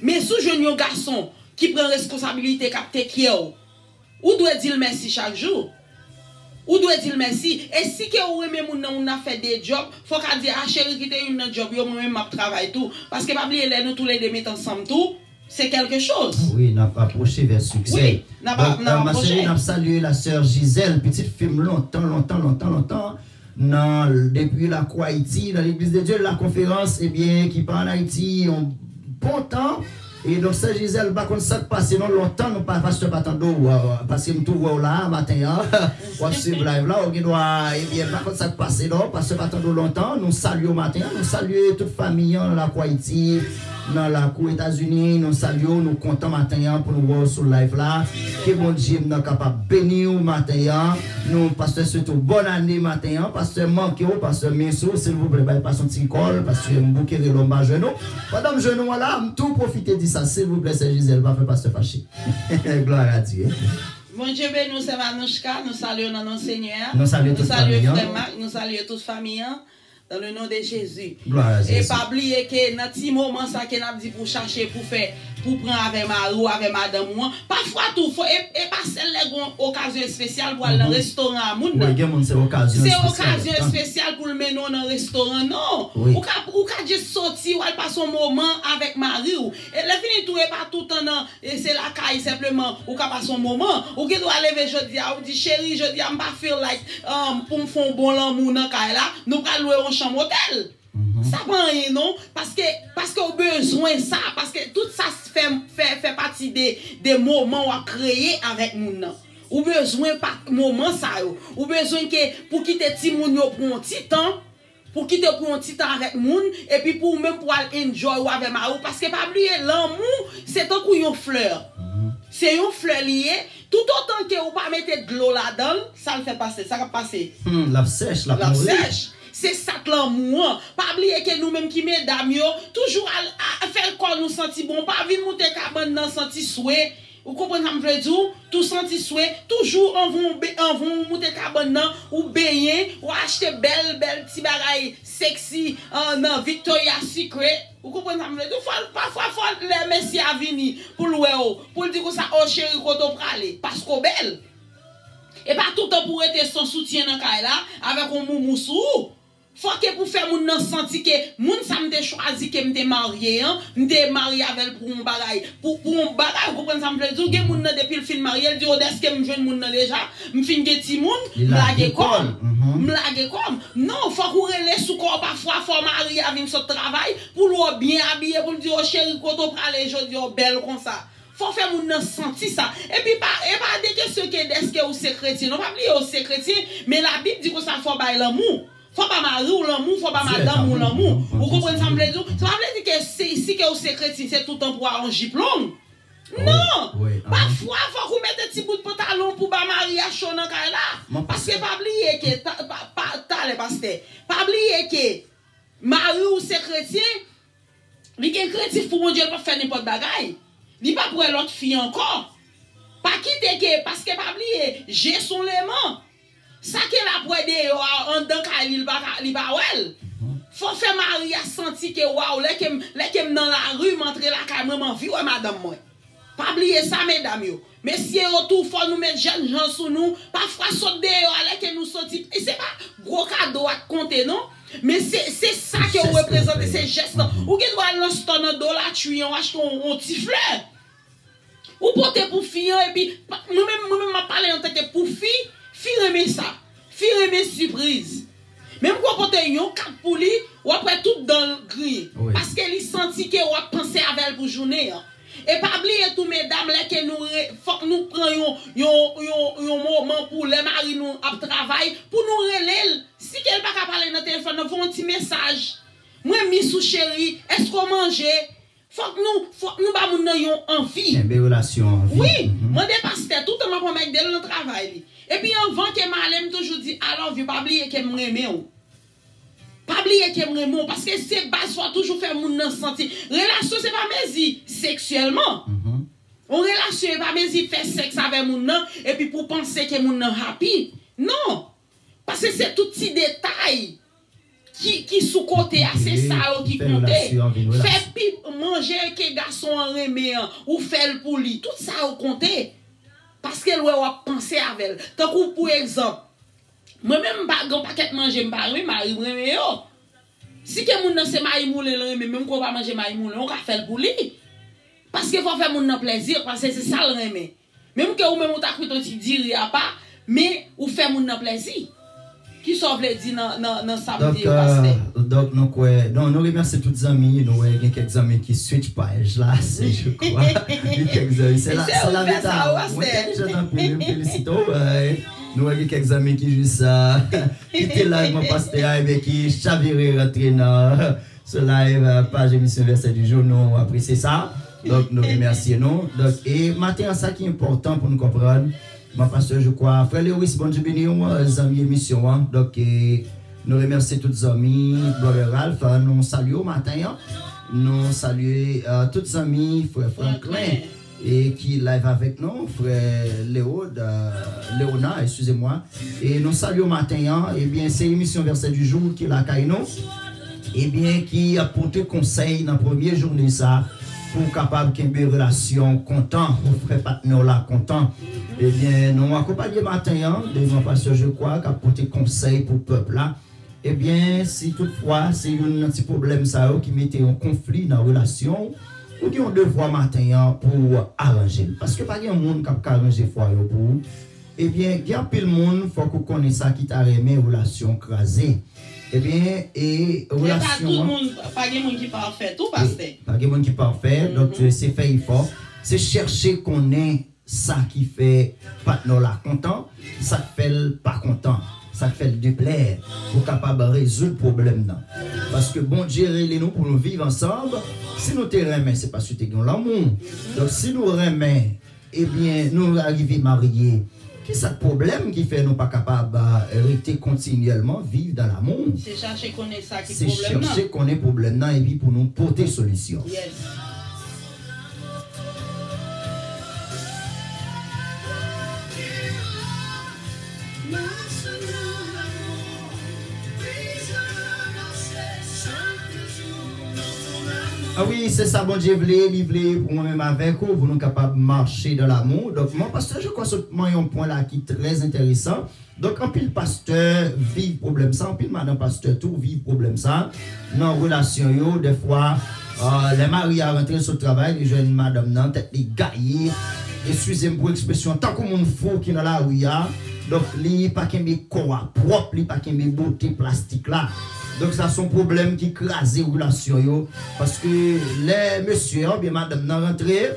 Mais sous jeune garçon qui prend responsabilité cap te care. Ou doit dire merci chaque jour. Ou doit dire merci. Et si que ou aimez moun nan a fait des jobs, faut qu'a dire ah chérie qui te un job yo moi même m'a travail tout parce que pas oublier nous tous les deux mettre ensemble tout. C'est quelque chose. Oui, n'a pas approché vers succès. Oui, n'a pas ma chérie, n'a salué la sœur Gisèle, petite fille longtemps. Depuis la Croix Haïti, dans l'église de Dieu, la conférence, eh bien, qui part en Haïti, on bon temps. Et donc, sœur Gisèle, par contre, ça passe non longtemps, nous pas pasteur Patando, parce que nous tout là, matin, on suivre live là, on doit, eh bien, par contre, ça passe non, pasteur Patando longtemps, nous saluons matin, nous saluons toute famille dans la Croix Haïti, dans la cour États-Unis, nous saluons, nous comptons matin pour nous voir sur live là, que bon Dieu nous capable bénir matin, nous, pasteur, surtout bonne année matin, pasteur Manqueo, pasteur Messo, s'il vous plaît, pasteur Ticole, pasteur Mbouké de l'Omba Genou, madame Genou, là, tout profiter de ça, s'il vous plaît, c'est Gisèle, pas faire pasteur fâché. Gloire à Dieu. Bon Dieu, nous sommes Manouchka, nous saluons notre Seigneur, nous saluons Frère Marc, nous saluons toute famille. Dans le nom de Jésus. Et pas oublier que dans petit moment ça qu'on a dit pour chercher pour faire pour prendre avec Marou avec madame moi parfois tout faut et pas celle les occasion spéciale pour aller dans restaurant à moun. Oui, c'est occasion spéciale pour le mener dans un restaurant non. Ou ka juste sortir ou aller passer un moment avec Marou. Et le fini tout est pas tout le temps et c'est la caille simplement ou ka passer un moment ou qui doit lever jodi ou dit chérie jodi am pas feel like pour me faire un bon l'amour dans caille là nous ka louer un chambre hôtel. Ça prend rien non parce que au besoin ça parce que tout ça fait partie des moments à créer avec moun. Ou besoin pas moment ça yo. Ou besoin que pour quitter ti moun yo pour un petit temps pour quitter pour un petit temps avec moun et puis pour même pour enjoy ou avec ma ou parce que pas oublier l'amour c'est tant qu'on fleur. C'est une fleur liée tout autant que ou pas mettre de l'eau là-dedans ça le fait passer ça va passer. La sèche la sèche. C'est ça que l'amour. Pas oublier que nous-mêmes qui mesdames yo, toujours à faire quoi nous sentir bon, pas venir monter cabane dans senti souhait. Vous comprenez ça me veut dire? Tout senti souhait, toujours on vont monter cabane dans ou baigner ou acheter belle petit bagaille sexy non Victoria's Secret. Vous comprenez ça me veut dire? Parfois faut les messieurs à venir pour louer pour dire que ça oh chérie qu'on doit aller parce qu'on belle. Et pas tout le temps pour être son soutien dans caille là avec un moumoussou. Faut que pour faire moun nan senti que moun ça m'te choisi que m'te marié m'te marié avec pour un bagage pour un bagage vous comprenez ça me dire que moun nan depuis le film marié il dit est-ce que me joindre moun nan déjà m'fin geti moun blague comme non faut courir les sous corps parfois faut marié avec son travail pour le bien habillé pour dire chérie quand on prend les jodi belle comme ça faut faire moun nan senti ça et puis pas de question que est-ce que ou c'est chrétien non pas oublier ou c'est chrétien mais la Bible dit que ça faut bailler l'amour. Faut pas mari ou l'amour, faut pas madame ou l'amour. Vous comprenez ça me dire? Ça veut dire que si que vous êtes chrétien, c'est tout le temps pour avoir un diplôme. Non! Parfois, faut vous mettre un petit bout de pantalon pour pas marier à chaud dans là. Parce que pas oublier que pas oublier que mari ou c'est chrétien, il est chrétien pour mon Dieu pas faire n'importe bagaille. Il pas pour l'autre fille encore. Pas quitter que parce que pas oublier, j'ai son léman. Ça qui la poêle en dedans il va well. Faut faire mari à sentir que waouh les dans la rue montrer la caméra vie ouais madame moi. Pas oublier ça mesdames yo. Mais si retour faut nous mettre jeunes gens sous nous, parfois saute dehors avec que nous sorti et c'est pas gros cadeau à compter non. Mais c'est ça que représente ces gestes. Ou qui doit lancer ton dos là tu on achète un petit fleur. Ou porter pour fille et puis moi-même m'a parlé en tant que pour fille aimer ça, aimer surprise. Même quand on porte un cap pour lui, ou après tout dans le gris. Oui. Parce qu'elle sentit que on penser avec elle pour journée. Et pas oublier tout mesdames là que faut que nous prenions un moment pour les maris nous à travail pour nous relayer Si qu'elle pas qu'à parler dans le téléphone, nous un petit message. Moi, mis sous chéri, est-ce qu'on mange? Faut que nous pas nous ayons envie. Des relations. Oui, moi des pasteurs, tout le monde avec dans le travail. Et puis avant que Malem toujours dit, alors vieux, pas oublier que m'aime. Pas oublier que m'aime parce que c'est bas soit toujours faire mon sentir. Relation c'est pas mais sexuellement. On relation pas mais faire sexe avec mon et puis pour penser que mon happy. Non. Parce que c'est tout petit détail qui sous côté c'est ça qui compte. Faire pipe manger que garçon en remet ou faire pour lui, tout ça au compter. Parce qu'elle va penser avec elle. Tant que pour exemple, moi même pas grand paquet manger m'pa mari remet yo. Si que moun nan c'est mari moule le même qu'on va manger mari moule, on va faire pour lui. Parce que faut faire moun nan plaisir parce que c'est ça le remet. Même que ou même on t'a cru ton ti dire y a pas, mais ou faire moun nan plaisir. Qui sauve les dit dans samedi donc nous remercions tous les amis, nous avons quelques amis qui switch page là, c'est je crois. C'est la méta. Moi je félicite. Nous avons quelques amis qui juste qui étaient là mon pasteur avec qui chaviré rentrer dans ce live page émission verset du jour, nous apprécions ça. Donc nous remercions nous. Donc et matin ça qui est important pour nous comprendre. Ma pasteur, je crois, frère Lewis, bon Dieu béni, les amis émission. Donc, nous remercions tous les amis, brother Ralph, nous saluons au matin. Nous saluons tous les amis, frère Franklin, et qui live avec nous, frère Léonard, excusez-moi. Et nous saluons au matin, et bien, c'est l'émission Verset du jour qui est la nous, et bien, qui a porté conseil dans la première journée, ça. Pour capable qu'il y ait une relation content, pour frère partenaire là content. Eh bien, nous accompagnons matin, devant pasteur, je crois, qui a porté conseil pour le peuple là. Eh bien, si toutefois, c'est un petit problème ça qui mettait en conflit dans la relation, ou qui ont devoir matin pour arranger. Parce que pas de monde qui a arrangé foyer pour. Eh bien, il y a plus de monde, il faut qu'on connaisse ça qui t'a remis relation crasée. Eh bien, et relation. Pas de monde qui parfait, tout pasteur. Pas de monde qui parfait, donc c'est fait effort. C'est chercher qu'on ait ça qui fait pas non là content, ça fait pas content, ça fait le déplaire pour capable résoudre le problème là. Parce que bon Dieu les nous pour nous vivre ensemble. Si nous te remet, c'est parce que tu as l'amour. Donc si nous remet, eh bien nous arrivons mariés. Qui est ce problème qui fait nous pas capables de rester continuellement vivre dans l'amour? C'est chercher qu'on ait ça qui c'est problème. C'est chercher qu'on ait problème et puis pour nous porter solution. Yes. Ah oui, c'est ça, bon Dieu voulait pour moi-même avec vous, pour nous capables de marcher dans l'amour. Donc, mon pasteur, je crois que c'est un point là qui est très intéressant. Donc, en pile pasteur vit problème ça, en pile madame pasteur tout vit problème ça. Dans la relation, des fois, les maris à rentrer sur le travail, les jeunes madame nan tête les gaillés, excusez-moi pour l'expression, tant que mon fou qui dans la rue, donc, il n'y a pas qu'un corps propre, il n'y a pas qu'un beauté plastique là. Donc, ça, c'est un problème qui crase les relations. Parce que les messieurs, bien madame, dans rentrée,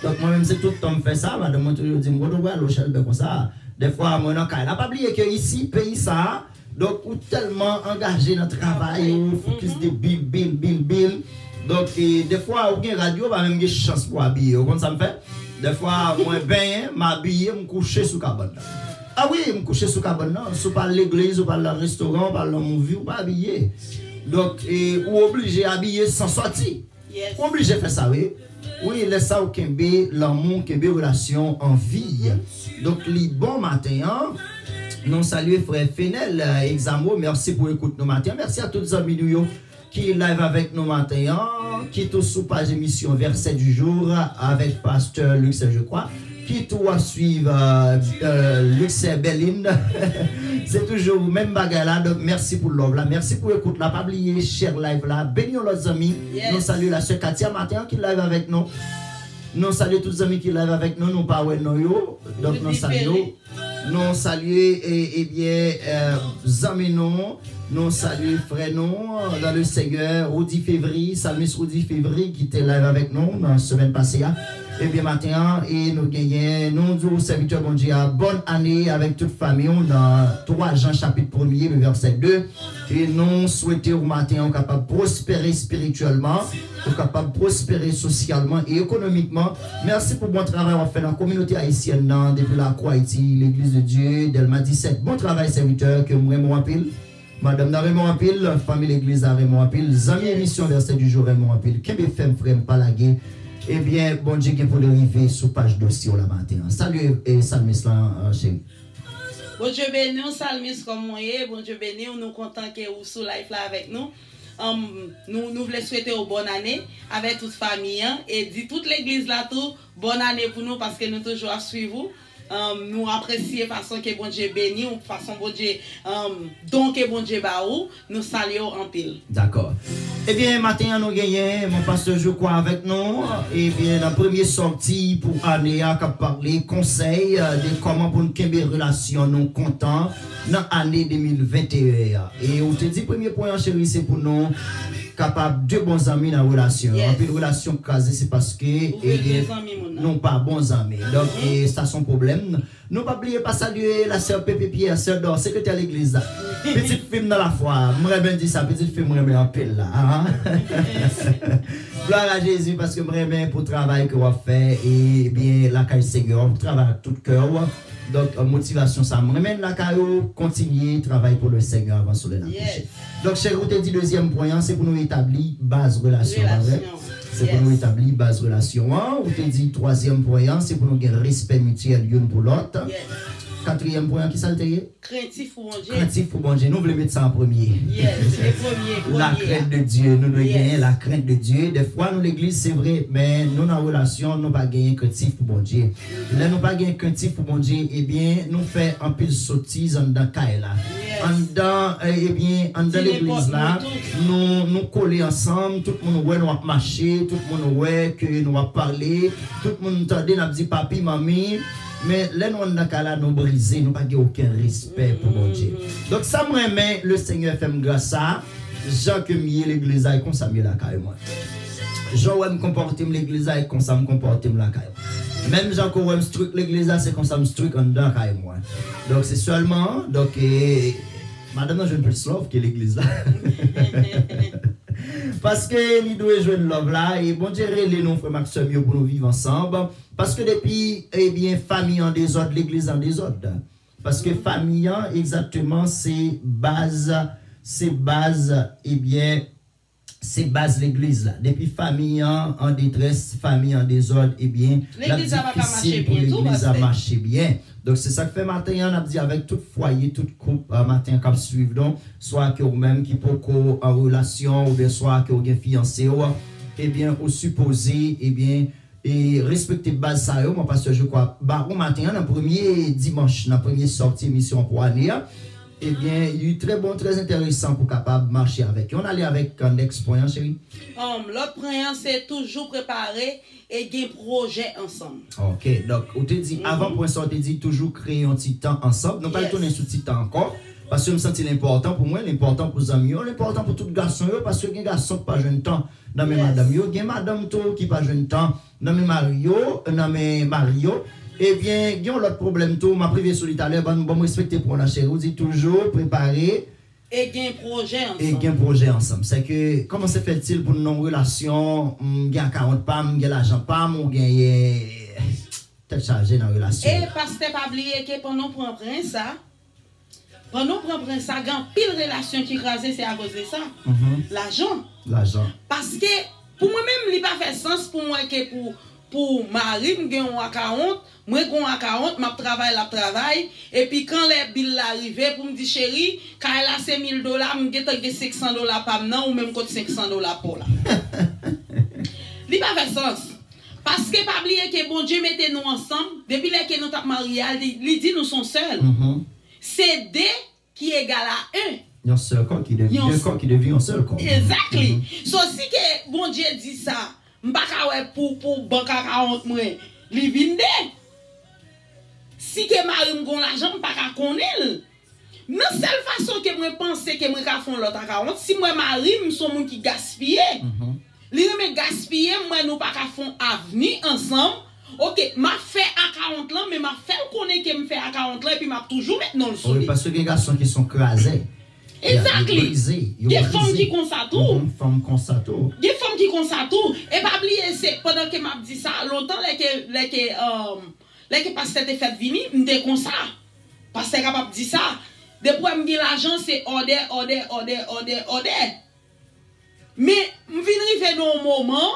donc moi-même, c'est tout le temps fait ça. Madame, moi, toujours dit, moi, je vais aller comme ça. Des fois, moi, je n'ai pas oublié que ici, pays, ça, donc, ou tellement engagé dans le travail, ou focus de bill. Donc, des fois, ou bien radio, bah, même, j'ai chance pour habiller. Vous comprenez ça me fait? Des fois, moi, ben, m'habiller, me coucher sous cabane. Ah oui, je me couche sous cabane, non, je pas l'église, ou pas le restaurant, pas le movie, ou pas habillé. Donc, ou obligé d'habiller sans sortir. Yes. Obligé de faire ça, oui. Oui, laisse ça au Kembe, l'amour, Kembe, relation en vie. Donc, les bons matins, nous saluons frère Fenel, Examo, merci pour écouter nos matins. Merci à tous les amis qui live avec nos matins, qui est sous page émission Verset du jour avec pasteur Luxe, je crois. Qui doit suivre Luxe Berlin. C'est toujours le même bagage là. Donc merci pour l'offre là. Merci pour l'écoute là. Pas oublier, share live là. Bénissons les amis. Yes. Nous saluons la sœur Katia Matin qui live avec nous. Nous saluons tous les amis qui live avec nous. Nous parlons de nous. Donc nous saluons. Nous saluons et bien amis nous saluons frère nous dans le Seigneur. Rudi Février, Salmis Rudi Février qui était live avec nous dans la semaine passée. Et bien matin, et nous gagnons, nous disons serviteur bon Dieu, bonne année avec toute famille dans 3 Jean chapitre 1er, le verset 2. Et nous souhaitons au matin, on capable de prospérer spirituellement, on capable de prospérer socialement et économiquement. Merci pour le bon travail qu'on fait dans la communauté haïtienne, depuis la Croix Haïti, l'église de Dieu, Delma 17. Bon travail serviteur que nous Raymond Apil. Madame Raymond Apil, famille l'église à Raymond Apil, amis émission verset du jour Raymond Apil, Kébé Femme Frère Palagué. Eh bien, bon Dieu qui pour arriver sur page dossier la matin. Salut et salmis là, chérie. Bon Dieu béni, salmis comme moi, bon Dieu béni, nous content que vous sous live là avec nous. Nous voulons souhaiter une bonne année avec toute famille et dit toute l'église là tout, bonne année pour nous parce que nous toujours à suivre. Nous apprécions la façon que bon Dieu bénit, ou façon bon Dieu donc que bon Dieu baou, nous saluons en pile. D'accord. Eh bien, matin, nous gagnons, mon pasteur je crois avec nous. Eh bien, la première sortie pour année à parler conseil de comment pour nous créer relation nous contents dans l'année 2021. Et on te dit, premier point, chérie, c'est pour nous capable de bons amis dans la relation. En plus, relation casée, c'est parce que non pas bons amis. Donc, ça son problème. Nous pas oublier pas saluer la sœur Pépé Pierre, sœur d'or, secrétaire de l'église. Petite fille dans la foi. Moi bien dit ça, petite fille moi bien en pile là. Gloire à Jésus parce que moi bien pour le travail que on fait et bien la caille Seigneur, on travaille avec tout cœur. Donc, motivation, ça me ramène la caillou, continuer, travailler pour le Seigneur avant sur les yes. Donc, chez vous, te dit deuxième point, c'est pour nous établir base relation. C'est pour nous établir base relation. Ou te dit troisième point, c'est pour nous gagner respect mutuel l'une pour l'autre. Yes. Quatrième point, qui ça le craintif pour bon Dieu. Craintif pour bon Dieu. Nous voulons mettre ça en premier. Yes, le premier. La crainte de Dieu. Nous devons gagner la crainte de Dieu. Des fois, nous, l'église, c'est vrai, mais nous, dans la relation, nous pas gagner craintif pour bon Dieu. Là, nous pas gagner craintif pour bon Dieu, eh bien, nous faisons un peu de sottise en dans là. Eh bien, en dans l'église là, nous coller ensemble, tout le monde ouais, nous va marcher, tout le monde ouais, que nous va parler, tout le monde entendait, nous dit papi, mamie. Mais là, nous avons nous briser, nous n'avons aucun respect pour mon Dieu. Donc, ça me remet le Seigneur fait grâce à Jean que l'église a comme ça, la caille moi. Jean me comporter l'église a comme ça, me comporter la caille. Même Jean que me struc l'église c'est comme ça, me struc en dedans caille moi. Donc, c'est seulement, donc, madame, je ne peux pas que l'église là. Parce que nous devons jouer love là et bon Dieu les noms frères Maxime pour nous vivre ensemble parce que depuis eh bien famille en désordre l'église en désordre parce que famille exactement c'est base eh bien c'est base l'église là depuis famille en détresse famille en désordre eh bien l'église va pas marcher bien l'église a marché bien. Donc c'est ça que fait matin on a dit avec tout foyer toute couple matin cap suivre donc soit que ou même qui peut en relation ou bien soit que ou bien fiancé ou et bien au supposé et bien et respecter base ça moi parce que je crois baron matin dans premier dimanche dans première sortie émission pour année et bien il est très bon très intéressant pour capable marcher avec on allait avec un next point chérie. L'autre point c'est toujours préparer et gagner projet ensemble. OK, donc on te dit avant point ça on te dit toujours créer un petit temps ensemble. Non pas tourner sur petit temps encore parce que je me sens l'important pour moi, l'important pour les amis, l'important pour tout garçon parce que les garçons pas jeune temps dans mes madame yo, gen madame to qui pas jeune temps dans mes Mario, eh bien, il y a l'autre problème tout m'a privé sur l'Italie, bon respecter pour la chérie, on dit toujours préparer et gain projet ensemble. Et gain projet ensemble. C'est que comment se fait-il pour nos relations, gain 40 pam, gain l'argent pam ou gain tête chargée dans la relation. Et parce que pas oublier que pendant prend prince ça, gain pile relation qui crasé c'est à cause de ça. L'argent. Parce que pour moi même il pas fait sens pour moi que pour Marie, je suis à 40, moi je suis à 40, je travaille, et puis quand les billes arrivent, pour me dire chérie, quand elle a $5,000, je vais $600 par an, ou même $500 pour là. Il n'a pas fait sens. Parce que pas oublier que bon Dieu mettait nous ensemble, depuis que nous sommes mariés, il dit nous sommes seuls. C'est 2 qui égale à 1. Un seul corps qui devient un seul corps. Exactement. So si que bon Dieu dit ça, m'baka pour banque à 40 mois, li vinde. Si que mari m'gon l'argent, m'baka connaît. Non seule façon que moi penser que moi ka font l'autre à 40, si moi mari m'son moun qui gaspiller. Li me gaspiller, moi nous pas ka font avenir ensemble OK, m'a fait à 40 ans, mais m'a fait connaître que me fait à 40 ans et puis m'a toujours maintenant le Oui, solide. parce que les garçons qui sont crasés. Exactly. Des femmes qui constatent tout. Femmes constatent tout. Des femmes qui constatent tout. Et pas oublier, c'est pendant que m'a dit ça, longtemps, les que pasteur te fait venir, m'te comme ça. Pasteur capable dire ça. Depuis que m'gé l'argent, c'est order. Mais m'vin rive dans un moment,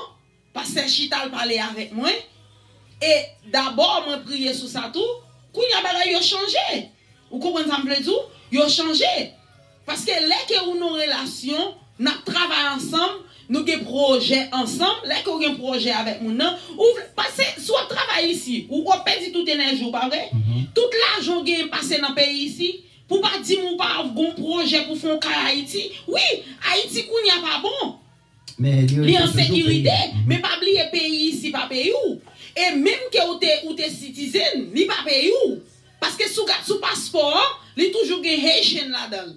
pasteur Chital parlait avec moi. Et d'abord, moi prier sur ça tout. Quand y a bagay yo changé. Vous comprenez ça me dire? Yo changé. Parce que là que nous avons une relation, nous travaillons ensemble, nous avons des projets ensemble, là que nous avons un projet avec nous, parce que soit travail ici, ou on perd toute énergie, pas vrai? Tout l'argent qui est passé dans le pays ici, pour pas dire que nous avons un projet pour faire un Haïti. Oui, Haïti, il n'y a pas bon. Mais il y a en sécurité, mais pas oublier pays ici, pas pays où. Et même que vous êtes citizen, il pas pays où. Parce que sous passeport, il y a toujours des Haitians là-dedans.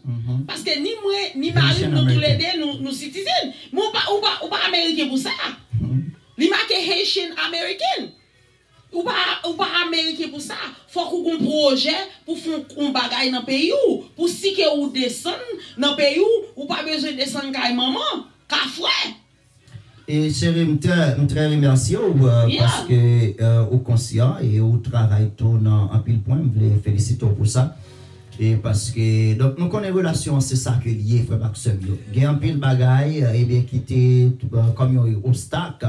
Parce que ni moi, ni Marie, nous tous les deux, nous citoyens. Mais ou pas américain pour ça. Il marque Haitian American. Ou pas américain pour ça. Faut qu'on ait un projet pour faire un bagage dans le pays où. Pour si que vous descendez dans le pays où, ou pas besoin de descendre avec maman, qu'à frère. Et chérie, je très remercie parce que au conscient et au travail tout en pile point, je voulais féliciter pour ça. Et parce que donc nous connaissons relation, c'est ça que lié frère Maxime. Il y a un pile bagaille et bien qui était comme un obstacle.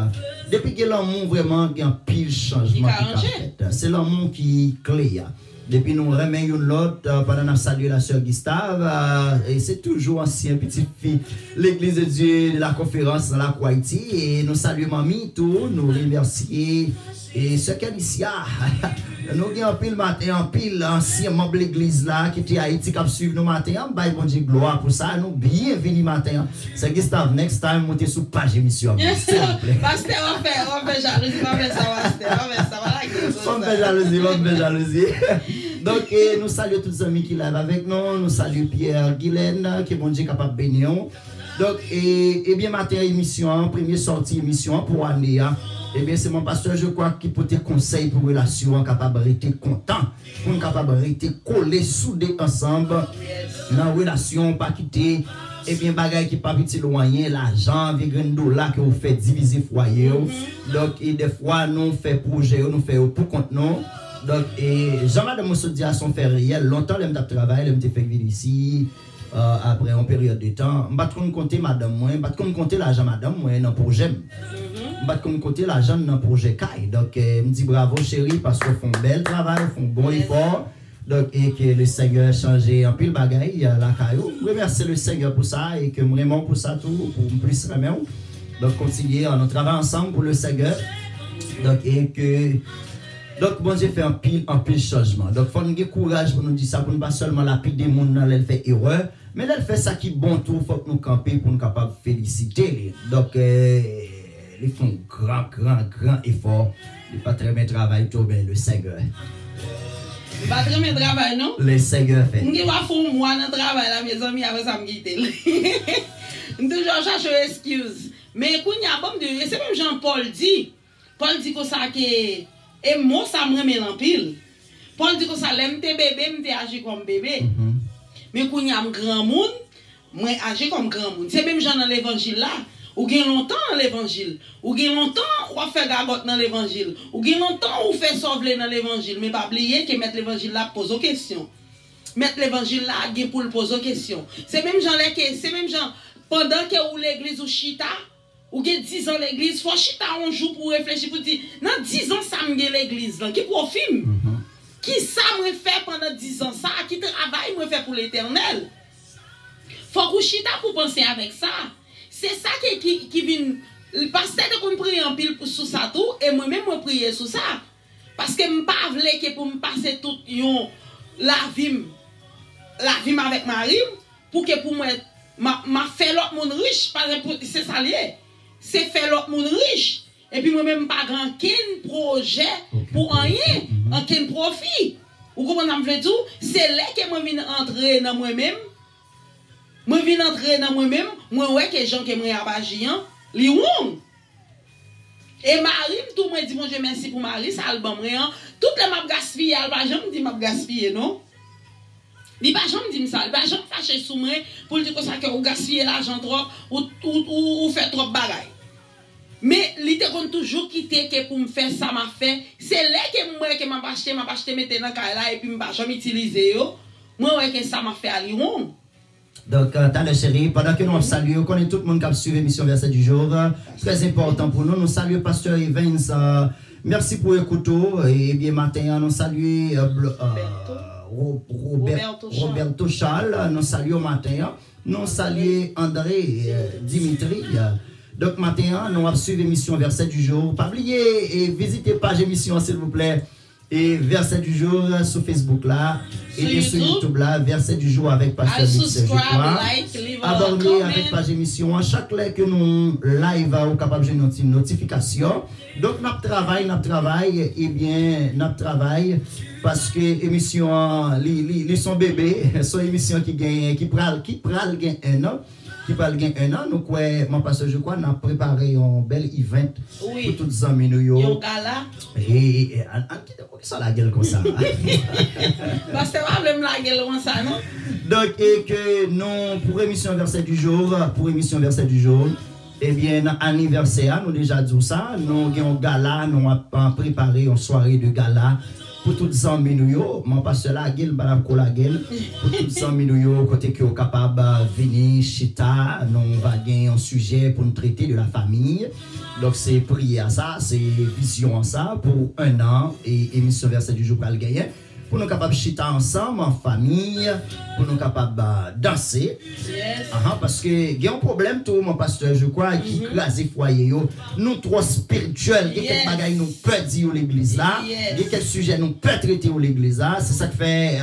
Depuis que l'amour vraiment il y a un pile changement qui fait. C'est l'amour qui est clé. Depuis nous remettons l'autre pendant la salué la sœur Gustave et c'est toujours ancien petit fille l'église de Dieu de la conférence dans la Haïti et nous saluons mamie tout nous remercier et ce qu'elle ici nous avons un pile matin un pile ancien membre de l'église là qui était à Haïti qui a suivi nous matin bye bon Dieu gloire pour ça nous bienvenue matin c'est Gustave next time montez sur page émission s'il vous plaît pasteur on fait jalousie on fait ça pasteur on fait jalousie donc nous saluons tous les amis qui lèvent avec nous nous saluons Pierre Guylaine qui est bon Dieu capable de bénir donc et bien matin émission première sortie émission pour année et bien c'est mon pasteur je crois qui peut te conseil pour relation capable de rester content pour capable de rester collé soudé ensemble dans relation pas quitter et bien bagaille qui pas petit loyer l'argent $20 que vous faites diviser foyer donc et des fois nous fait projet nous fait pour compte nous donc et Jean-Madame Moussodia son fait réel longtemps elle m'a travaillé elle m'a fait venir ici après une période de temps je vais compter madame moi je vais compter l'argent madame moi dans projet je vais compter l'argent dans projet Kai donc me dit bravo chérie parce qu'ils font bel travail font bon effort donc et que le Seigneur a changé un pile bagaille la caillou remercie le Seigneur pour ça et que vraiment pour ça tout pour plus remercier donc continuer on travaille ensemble pour le Seigneur donc et que donc bon Dieu fait un pile changement donc faut nous courage pour nous dire ça pour ne pas seulement la pile des monde elle fait erreur mais elle fait ça qui bon tout faut que nous camper pour nous capable féliciter donc ils font grand effort ils pas très bien travail tout bien le Seigneur pas très bien travail non le Seigneur fait on va faire moi dans travail là mes amis avec ça me quitter toujours chercher excuse mais quand il y a bon de c'est même Jean-Paul dit comme ça que et moi ça me remet en pile Paul dit que ça l'aime tes bébés me agir comme bébé mais quand il y a un grand monde moi agir comme grand monde c'est même genre dans l'évangile là ou gagne longtemps dans l'évangile ou gagne longtemps ou fait gagotte dans l'évangile ou gagne longtemps ou fait sauver dans l'évangile mais pas oublier que mettre l'évangile là pose aux questions mettre l'évangile là gagne pour poser aux questions c'est même genre pendant que ou l'église ou chita ou gagne 10 ans l'église faut chita un jour pour réfléchir pour dire dans 10 ans ça me gagne l'église là qui profime qui ça me fait pendant 10 ans ça qui travail me fait pour l'éternel faut que chita pour penser avec ça. C'est ça qui vient. Le pasteur qu'on prie en pile sur ça tout, et moi-même, je prie sur ça. Parce que je ne veux pas que pour me passer toute la vie avec Marie, pour que pour moi, ma fait l'autre monde riche, par exemple, c'est ça lié. C'est faire l'autre monde riche. Et puis moi-même, pas grand projet pour rien, aucun profit. Vous comprenez ce que c'est là que je viens entrer dans moi-même. Moi viens entrer dans moi-même, moi ouais que gens qui moi abagian, li wong. Et Marie, tout le monde dit, mon Dieu, merci pour Marie, ça album rien. Toutes les maps gaspillées, elle va jamais dire map gaspillé, non? Il va jamais dire ça, il va jamais fâcher sous moi pour dire que ça que vous gaspillez l'argent trop ou fait trop de bagaille. Mais il te toujours quitté que pour me faire ça m'a fait, c'est là que moi que m'a acheté mettre dans là et puis m'a jamais utiliser yo. Moi ouais que ça m'a fait aller rond. Donc, t'as le chéri, pendant que nous saluons, on connaît tout le monde qui a suivi l'émission Verset du jour. Très important pour nous. Nous saluons Pasteur Evans. Merci pour l'écoute. Et bien, matin, nous saluons Roberto Charles. Nous saluons matin. Nous saluons André Dimitri. Donc, matin, nous avons suivi l'émission Verset du jour. Pas oublier et visitez page émission, s'il vous plaît. Et Verset du jour sur Facebook là. Et bien sur YouTube là. Verset du jour avec Pasteur Mix, je crois. Abonnez avec page émission. À chaque fois que nous live, vous capable de une notification. Donc, notre travail, et bien, notre travail. Parce que l'émission, les son bébé, son émission qui pral gagne un an. Qui parle de un an, nous quoi, mon pasteur, je crois, on a préparé un bel event pour toutes les amis nous. Yo gala. Et qui sont la gueule comme ça? Parce que problème la gueule comme ça, non? Donc, et que nous, pour émission Verset du jour, eh bien, anniversaire, nous déjà dit ça, nous avons un gala, nous avons préparé une soirée de gala. Pour toutes les amis nous, mon pasteur la gueule, la gueule, pour toutes les amis nous, côté que vous capable de venir, chita, nous va gagner un sujet pour nous traiter de la famille. Donc c'est prier à ça, c'est vision à ça pour un an et émission Verset du jour pour le gagner. Pour nous capables de chita ensemble en famille, pour nous capables de danser. Yes. Parce que il y a un problème tout mon pasteur, je crois, qui crase foyer nous trop spirituels, il y a quelques bagailles nous peut dire l'église là, il y a quelques sujets nous peut traiter au l'église là, c'est ça que fait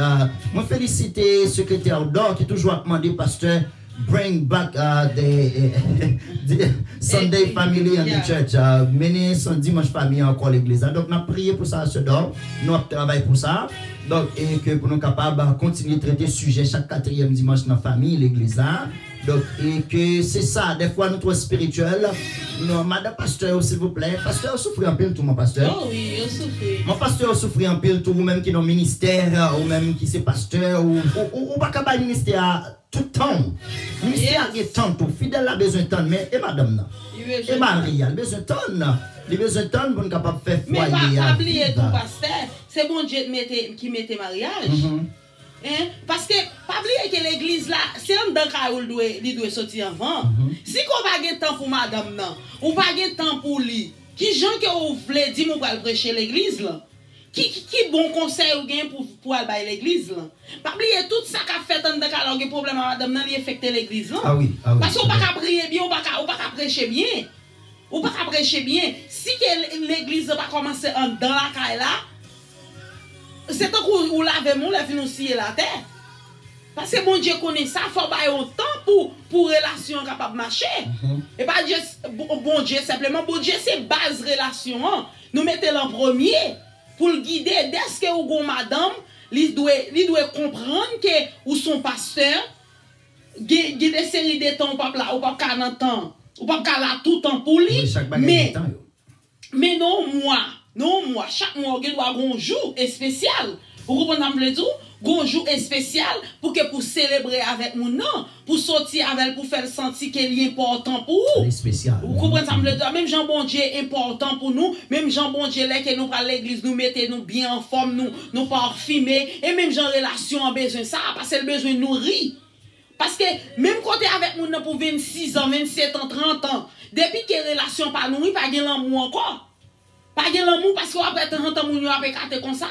moi féliciter secrétaire d'or qui toujours demandé pasteur bring back the Sunday family in the church. Mener son dimanche famille encore l'église. Donc, nous avons prié pour ça, nous avons travaillé pour ça. Donc, et que pour nous capables de continuer à traiter sujet chaque 4e dimanche dans la famille, l'église. Donc, et que c'est ça, des fois nous trop spirituels. Non, madame pasteur, s'il vous plaît. Pasteur, souffre un peu tout, mon pasteur. Oh oui, il souffre. Mon pasteur souffre un peu tout, ou même qui est dans le ministère, ou même qui c'est pasteur, ou pas capable de ministère tout le temps. Le ministère il est temps tout. Fidèle a besoin de temps, mais et madame, non. Et Marie, a besoin de temps. Il a besoin de temps pour être capable de faire foyer. Mais pas oublier tout, pasteur. C'est bon Dieu qui mettait mariage. Hein? Parce que, pas oublier que l'église là, c'est un dans il doit sortir avant. Si qu'on va pas de temps pour madame, non, ou pas de temps pour lui, qui gens que vous voulez dire, vous allez prêcher l'église là? Qui bon conseil ou gain pour aller à l'église là? Pas oublier tout ça qu'a fait dans le problème à madame, non, il affecte l'église là. Ah oui. Parce qu'on ne peut pas prier bien, on ne peut pas prêcher bien. On ne peut pas prêcher bien. Si l'église va commencer dans la caille là, c'est tant qu'on lave mon la financier la terre. Parce que bon Dieu connaît ça, il faut avoir autant pour relation capable de marcher. Et pas Dieu, bon Dieu simplement, bon Dieu c'est base relation. Nous mettons en premier pour le guider. Dès que vous avez madame, il doit comprendre que vous son pasteur, il y a des séries de temps, ou pas 40 ans, ou pas là tout le temps pour lui. Mais non, moi, chaque mois, il doit avoir un jour spécial. Vous comprenez le tout? Un jour spécial pour célébrer avec mon nom, pour sortir avec, pour faire sentir qu'il est important pour vous. Spécial. Vous comprenez ça? Même Jean Bon Dieu est important pour nous. Même Jean Bon Dieu, là, que nous à l'église, nous mettons nous bien en forme, nous parfumer. Et même Jean relation en besoin ça, parce que le besoin de nourrir. Parce que même quand tu es avec mon pour 26 ans, 27 ans, 30 ans, depuis que relation pas nourrie, pas de l'amour encore. Pas de l'amour parce qu'après 30 ans, on a fait comme ça.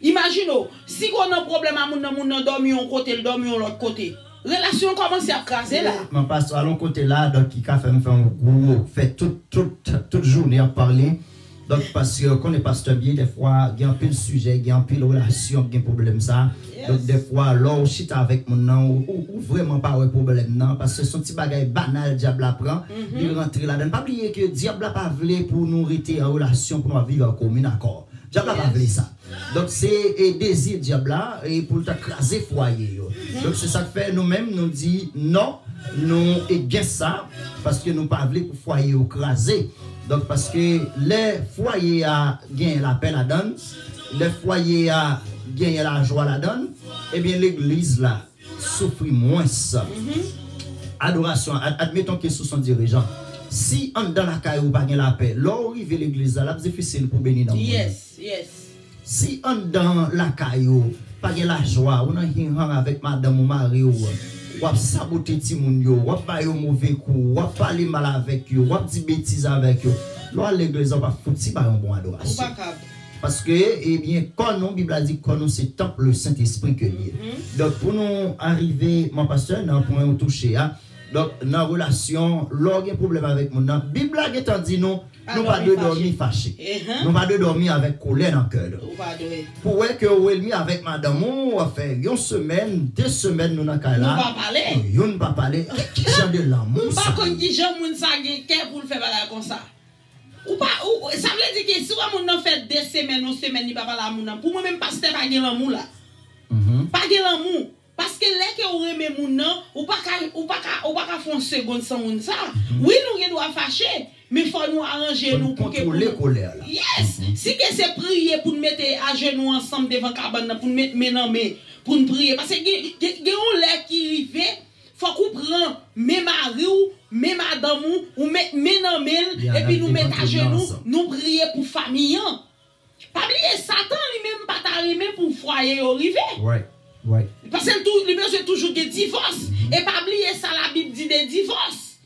Imagine, si on a un problème à mon dormi un côté, le dormi de l'autre côté. Relation commence à craser là. Mon pasteur, à l'autre côté là, donc il a fait toute journée à parler. Donc parce que quand on est pasteur bien, des fois, il y a un peu de sujet, il y a un peu de relation, il y a un problème ça. Donc des fois, là, on chite avec mon nom, ou vraiment pas un problème non, parce que son petit bagage banal, diable apprend, il rentre là-dedans. Pas oublier que diable n'a pas voulu pour nous rester en relation, pour nous vivre en commune, d'accord. Diable n'a pas voulu ça. Donc c'est désir diable et pour t'écraser foyer. Donc c'est ça que fait nous-mêmes, nous dit non, nous et bien ça, parce que nous pas voulu pour foyer écraser. Donc, parce que les foyers a gagné la paix la donne, les foyers a gagné la joie la donne, eh bien, l'église là souffre moins ça. Adoration, admettons que ce sont dirigeants. Si on dans la caille ou pas la paix, là arrive l'église là, c'est difficile pour bénir dans le monde. Yes. Si on dans la caille ou pas la joie, on a rien avec madame ou mari ou saboter ti moun yo, ou pas yo mauvais coup, ou parler mal avec yo, ou dire bêtises avec yo. Là l'église on va foutre pas un bon adoration. Parce que eh bien quand nous Bible a dit que nous c'est temple le Saint-Esprit que lié. Donc pour nous arriver mon pasteur dans point toucher hein. Donc dans relation, lorsqu'il y a un problème avec mon nom, Bible a dit nous pas de dormir fâché. Nous pas de dormir avec colère dans le cœur. Pour que vous mis avec madame, on va faire une semaine, 2 semaines nous dans là. Nous pas parler. Nous ne pas parler. Qui genre de l'amour? Nous pas qu'on dit gens moun ça pour le faire comme ça. Ou pas ça veut dire que si on a fait 2 semaines, 1 semaine, il pas parler à mon pour moi même pasteur pas gen l'amour là. Pas gen l'amour. Parce que là que vous aimez mon nom, ou pas faire une seconde sans moun ça. Oui, nous doit fâcher, mais il faut nous arranger nous pour contrôler colère là. Yes, si que c'est prier pour nous mettre à genoux ensemble devant cabane pour nous mettre main pour nous prier parce que il y a un lait qui arrive, faut qu'on prend même mari ou même madame ou mettre main et puis nous mettre à genoux, nous prier pour famille. Pas oublier Satan lui-même pas t'arriver pour foyer arriver. Ouais. Ouais. Parce que le besoin toujours des divorces. Et pas oublier ça, la Bible dit des divorces.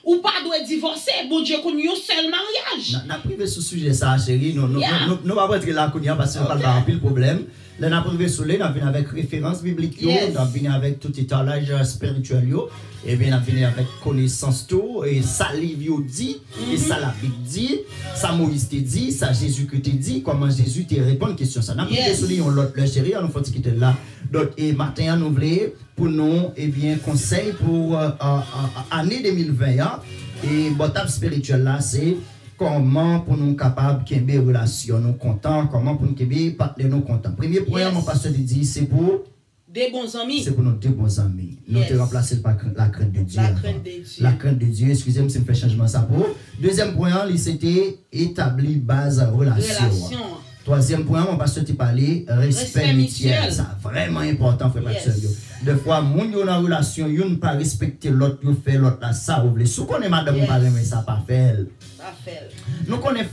Ou pas doit divorcer. Bon Dieu, qu'on y a un seul mariage. N'a privé ce sujet, ça, chérie. Nous va rentrer là, parce que nous parlons pas de problème. Là, n'a privé sur les, nous venons avec référence biblique, nous venons avec tout étalage spirituel, et bien, nous venons avec connaissance tout, et ça, livre dit, et ça, la Bible dit, ça, Moïse te dit, ça, Jésus que te dit, comment Jésus te répond à la question. Ça n'a privé sur les, l'autre, chérie, nous faut quitter là. Donc, et matin, nous voulons, pour nous, et bien, conseil pour année 2020, et botap spirituel là, c'est comment pour nous capables de faire une relation nous contents, comment pour nous parler nous contents. Premier point, mon pasteur dit, c'est pour des bons amis. C'est pour nos 2 bons amis. Nous te remplacer par la crainte de Dieu. La crainte de Dieu. La crainte de Dieu, excusez-moi si je fais changement ça pour. Deuxième point, c'était établir base relation. Troisième point, mon pasteur t'a parlé, respect mutuel. C'est vraiment important, frère pasteur. Des fois, moun yo dans relation, yo ne pas respecter l'autre, yo fait l'autre là, ça ou Si vous connaissez madame, mais ça pas fait. Nous connaissons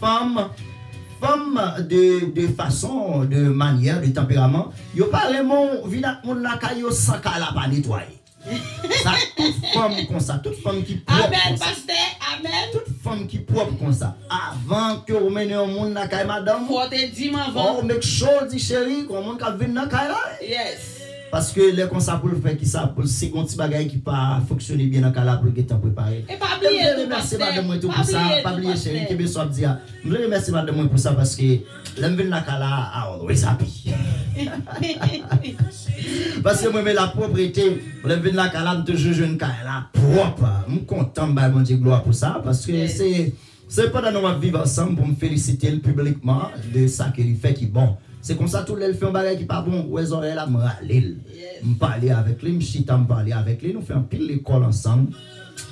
femmes de façon, de manière, de tempérament, yo pas vraiment vina moun la kayo sans kala pas nettoyer. Ça toute femme comme ça, toute femme qui propre. Amen, pasteur, amen. Toute femme qui propre comme ça. Avant que vous menez un monde la kayo madame. Faut te dire avant. Oh, make sure dit chérie, qu'on monde ka vinn la kayo là. Yes. Parce que les comme ça pour le faire qui ça pour c'est un petit bagage qui pas fonctionner bien dans cas pour le temps préparé. Et pas oublier tout merci madame moi tout pour ça, pas oublier chérie qui besoin dire. Je voulais remercier madame moi pour ça parce que l'aime venir la cala always happy. Parce que moi mais la propriété, l'aime venir la cala toujours jeune cala propre. Je suis content bah mon Dieu gloire pour ça parce que c'est pas dans nous vivre ensemble pour me féliciter publiquement de ça qu'il fait qui bon. C'est comme ça tout le fait un bagage qui pas bon, ou les oreilles là me râler. Me parler avec lui, me chita me parler avec lui, nous fait un pile l'école ensemble.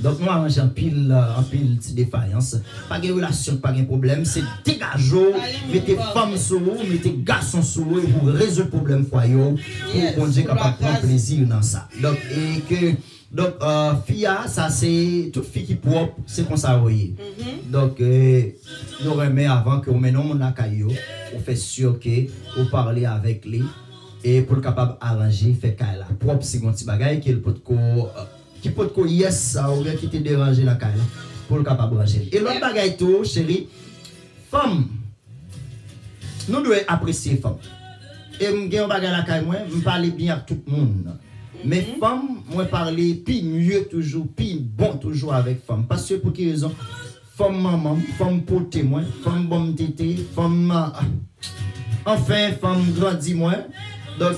Donc nous arrangeons un pile petite défaillance, pas de relation, pas de problème, c'est dégageau, mettez femmes sur vous, mettez garçons sur vous pour résoudre le problème foyer pour qu'on Dieu capable de prendre plaisir dans ça. Donc fia ça c'est toute fille qui propre, c'est comme ça voyez. Donc nous remet avant que on menon mon akayo, on fait sûr que on parler avec lui et pour le capable arranger fait caille la propre c'est un petit bagage qui peut yes ça ou bien qui te déranger la caille pour le capable ranger. Et l'autre bagage tout chérie, femme nous devons apprécier femme. Et m'gen bagage la caille moi, me parler bien à tout le monde. Mais femme, moi parler puis mieux toujours, puis bon toujours avec femme. Parce que pour quelle raison? Femme maman, femme pour témoin, femme bon tété, femme enfin femme grandit moins. Donc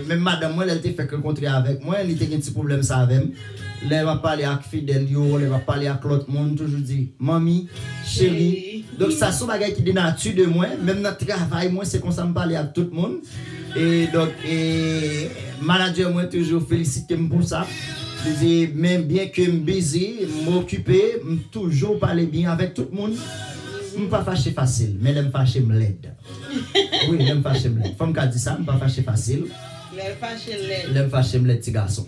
même madame moi elle était fait rencontrer avec moi, elle était un petit problème ça avec moi. Elle va parler avec fidèle yo, elle va parler avec l'autre monde toujours dit mamie, chérie. Donc ça sont bagages qui de nature de moi, même dans le travail moi c'est comme ça me parler avec tout le monde. Et donc manager moi toujours féliciter pour ça. Il dit, même bien que je suis busy, m'occuper, toujours parler bien avec tout le monde. Je ne suis pas fâché facile, mais je me fâché me l'aide. Oui, je me fâché me l'aide. Femme qui a dit ça, je ne suis pas fâché facile. Je me fâché me l'aide, petit garçon.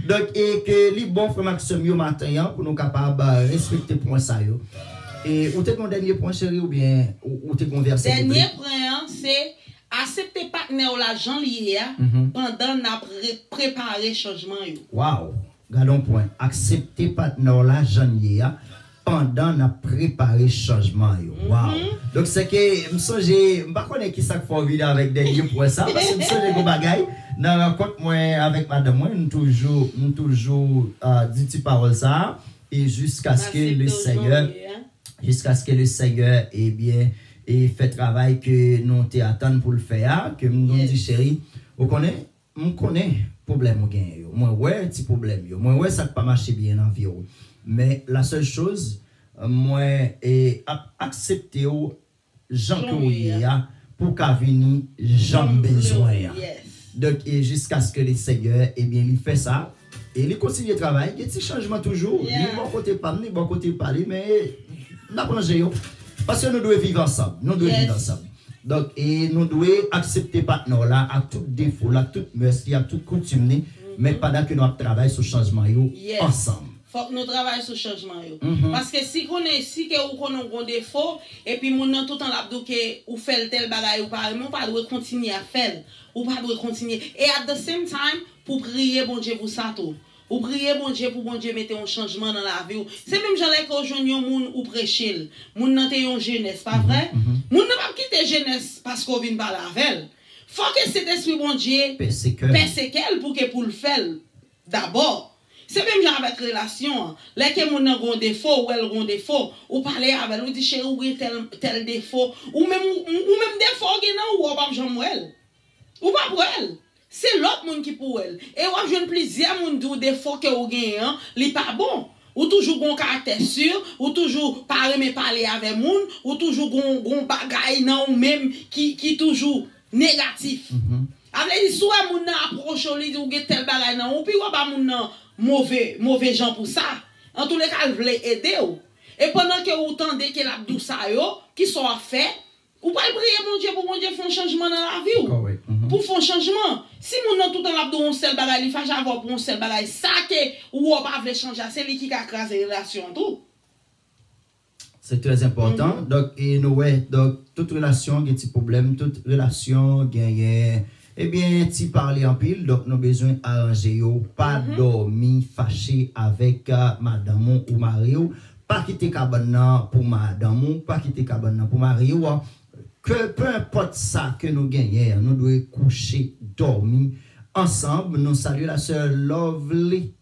Donc, et que les bons frères Maxime yo matin pour nous capables de respecter point ça yo. Et ou t'es mon dernier point chéri ou bien ou t'es conversé. Dernier point c'est accepter partenaire l'argent lié pendant n'a préparer changement yo. Wow. Gardons point. Accepter partenaire l'argent lié pendant n'a préparé changement yo. Wow. Donc c'est que me songe pas connais qui ça faut vivre avec dernier point ça parce que me songe go bagaille dans rencontre moi avec madame moi nous toujours dit ces paroles ça et jusqu'à ce que le Seigneur eh bien et fait travail que nous t'attendons pour le faire que nous dit chérie vous connaissez on connaît problème ou gain yo moi ouais petit problème yo moi ouais ça pas marcher bien dans vie mais la seule chose moi est accepter gens que vous pour qu'à venir j'en besoin. Donc jusqu'à ce que le Seigneur eh bien il fait ça et il continue le travail, il y a des changements toujours, ni bon côté pas ni bon côté parler mais n'apprendre parce que nous devons vivre ensemble, nous devons vivre ensemble. Donc et nous devons accepter partenaire là à tout défaut, là toute merci, à toute coutume mais pendant que nous travaillons sur changement ensemble. Faut que nous travaillions sur le changement. Parce que si on est si que ou qu'on a un défaut et puis mon tout le temps l'abdou que ou fait tel bagage ou pas mon pas doit continuer à faire ou pas doit continuer et at the same time pour prier bon Dieu pour ça tout. Ou prier bon Dieu pour bon Dieu mettre un changement dans la vie. C'est même gens là qu'aujourd'hui moun ou prêcher. Moun nan te yon jeunesse pas vrai? Moun n'a pas quitter jeunesse parce qu'on vient parler avec elle. Faut que cet esprit bon Dieu perséquel pour que pour le faire d'abord. C'est même genre avec relation. Là que mon a un défaut ou elle a un défaut, ou parler avec elle, ou dit chérie ou tel défaut, ou même défaut qui non ou pas jamais elle. Ou pas pour elle. C'est l'autre monde qui pour elle. Et ou jeune plaisir moun dit défaut que ou gagne, li pas bon. Ou toujours bon caractère sûr, ou toujours parler avec moun, ou toujours gon bagay nan ou même qui toujours négatif. Avec dit soit moun approche li ou get tel bagay nan ou puis ou pas moun mauvais gens pour ça. En tous les cas, elle voulait aider. Et pendant que vous tendez que la douce qui soit fait, vous pouvez prier mon Dieu pour mon Dieu faire un changement dans la vie. Pour faire un changement. Si mon nan tout en l'abdou on seul bagay, il faut avoir pour un seul bagay, ça que ou pas veut changer, c'est lui qui a crasé la relation tout. C'est très important. Donc et nous donc toute relation a des problèmes, toute relation gagne eh bien, si parler en pile, donc nous avons besoin d'arranger, pas dormir fâché avec madame ou mari, pas quitter cabane pour madame, pas quitter cabane pour mari, que peu importe ça que nous gagnons, nous devons coucher, dormir ensemble. Nous saluons la sœur Lovely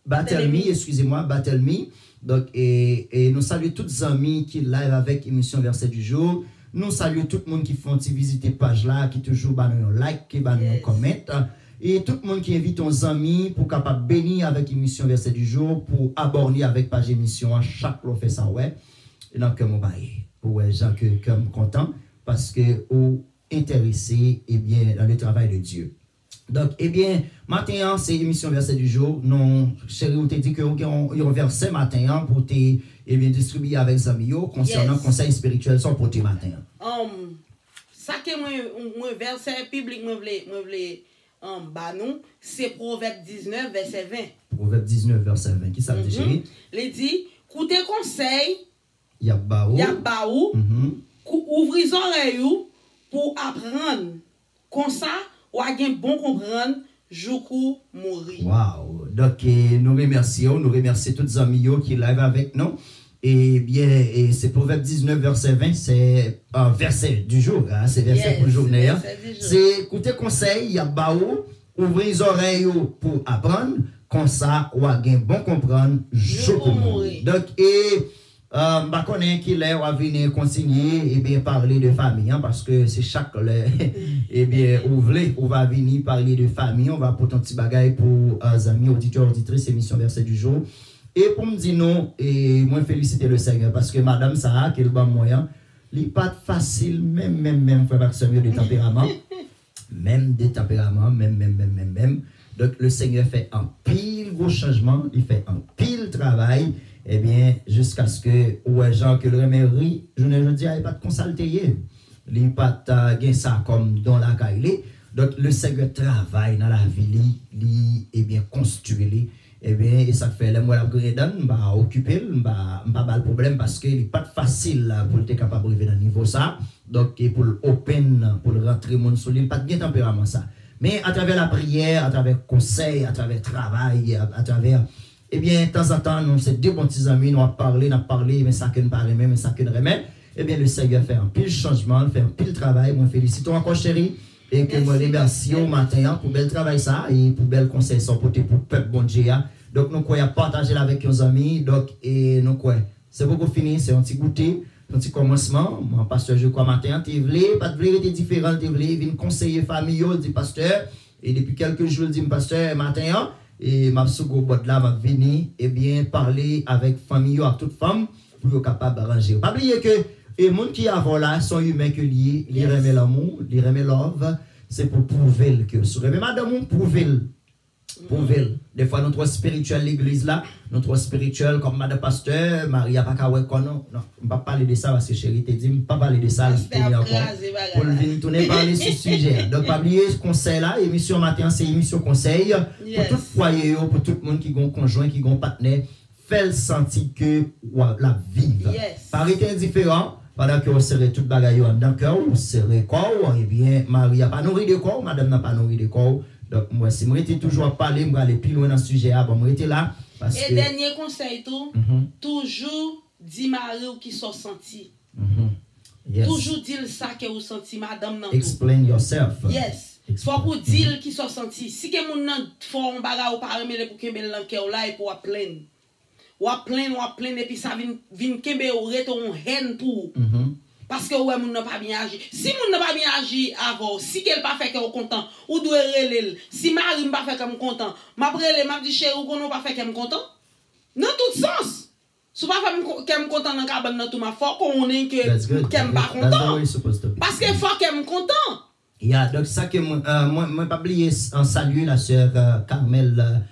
Bathelmy, excusez-moi, Bathelmy. Donc, et nous saluons tous les amis qui live avec émission Verset du jour. Nous saluons tout le monde qui font visiter page là, qui toujours un like, qui un comment. Et tout le monde qui invite nos amis pour capable bénir avec émission Verset du jour, pour abonner avec page émission à chaque professeur ouais. Et donc, mon bail, pour les gens que comme content parce que ou intéressés et bien dans le travail de Dieu. Donc, eh bien, matin, c'est l'émission Verset du jour. Non, chérie, on t'a dit qu'il y a un verset matin pour te distribuer avec les amis concernant le conseil spirituel sans pour tes matin. Ça que moi, verset public, moi, bah non, c'est Proverbe 19, verset 20. Proverbe 19, verset 20. Qui ça veut dire, chérie? Il dit, écoutez conseil, Yabaou, ouvrez les oreilles pour apprendre. Comme ça, ou a gen bon comprendre, Joukou mourir. Wow. Donc, nous remercions tous les amis qui live avec nous. Et bien, c'est Proverbe 19, verset 20, c'est un verset du jour, hein, c'est verset pour le journée. C'est écouter conseil, Yabaou, ouvrez les oreilles pour apprendre, comme ça, ou a gen bon comprendre, Joukou mourir. Donc, je connais qu'il est à venir continuer et bien parler de famille, hein, parce que c'est chaque et bien on va venir parler de famille, on va porter un petit bagage pour les amis auditeurs auditrices émission Verset du jour et pour me dire non et moi féliciter le Seigneur parce que madame Sarah qui est le bon moyen n'est pas facile, même, frère Maxime, de tempérament. Même des tempéraments, même. Donc, le Seigneur fait un pile gros changement, il fait un pile travail, et bien, jusqu'à ce que, ouais, gens que le remercie, je ne dis, il n'y a pas de consulter, il n'y a pas de ça comme dans la caille. Donc, le Seigneur travaille dans la vie, et bien, construit, et bien, et ça fait, moi, la gredon, bah, occuper, bah, pas le problème parce qu'il n'est pas facile pour être capable de arriver dans le niveau ça. Donc, pour l'open, pour le rentrer, mon solide, pas de bien tempérament ça. Mais à travers la prière, à travers le conseil, à travers le travail, à travers, eh bien, de temps en temps, nous, c'est deux bons petits amis, nous avons parlé, mais ça que nous parlons, mais ça que nous remet. Eh bien, le Seigneur fait un pile changement, fait un pile travail. Moi, félicitons encore, chérie. Et que moi, remercie au matin pour bel travail ça et pour bel conseil sans porter pour le peuple bon Dieu. Donc, nous croyons partager avec nos amis. Donc, et nous croyons, c'est beaucoup fini, c'est un petit goûter, un petit commencement. Mon pasteur, je crois, matin, tu voulais, pas de vrai, tu es différent, tu voulais, venir conseiller famille, dit pasteur. Et depuis quelques jours, je dis, pasteur, matin, et ma soukou bot là, m'a venu, et bien, parler avec famille, à toute femme, pour être capable d'arranger. Pas oublier que, et les gens qui avant là sont humains que liés, ils remettent l'amour, ils remettent love, c'est pour prouver que sur mais madame, prouver. Des fois, notre spirituel l'église là, notre spirituel comme madame pasteur, Maria Pakawek, non, on ne va pas parler de ça parce que chérie te dit, on ne pas parler de ça, pour venir tourner parler sur ce sujet. Donc, pas oublier ce conseil là, émission matin, c'est émission conseil, pour tout foyer, pour tout le monde qui a un conjoint, qui a un partenaire, fait sentir que la vive. Par été indifférent, pendant que vous serez toute bagaille dans le cœur, vous serez corps, et bien, Marie n'a pas nourri de corps, madame n'a pas nourri de corps. Donc, moi, si je suis toujours à parler, je vais aller plus loin dans le sujet, bon, je suis là. Parce et que... dernier conseil, toujours dis Marie qui sont senti. Toujours dire ça que vous senti, madame. Explain yourself. Yes. Faut que vous dire qui sont senti. Si que vous font un bagage ou pas remettre pour que vous le cœur là et pour plaindre. Ou plaindre et puis ça vient kembe ou retourne haine pour parce que ouais moun n'a pas bien agi. Si moun n'a pas bien agi avant, si qu'elle pas fait que content, ou doit relève. Si Marie pas fait comme content, m'a brûlé m'a dit chéri ou qu'on pas fait comme content. Dans tout sens. Si pas fait comme content dans cabane dans tout ma faut qu'on est que qu'elle pas content. Parce que faut qu'elle content. Yeah, donc ça que moi pas oublier en saluer la sœur Carmel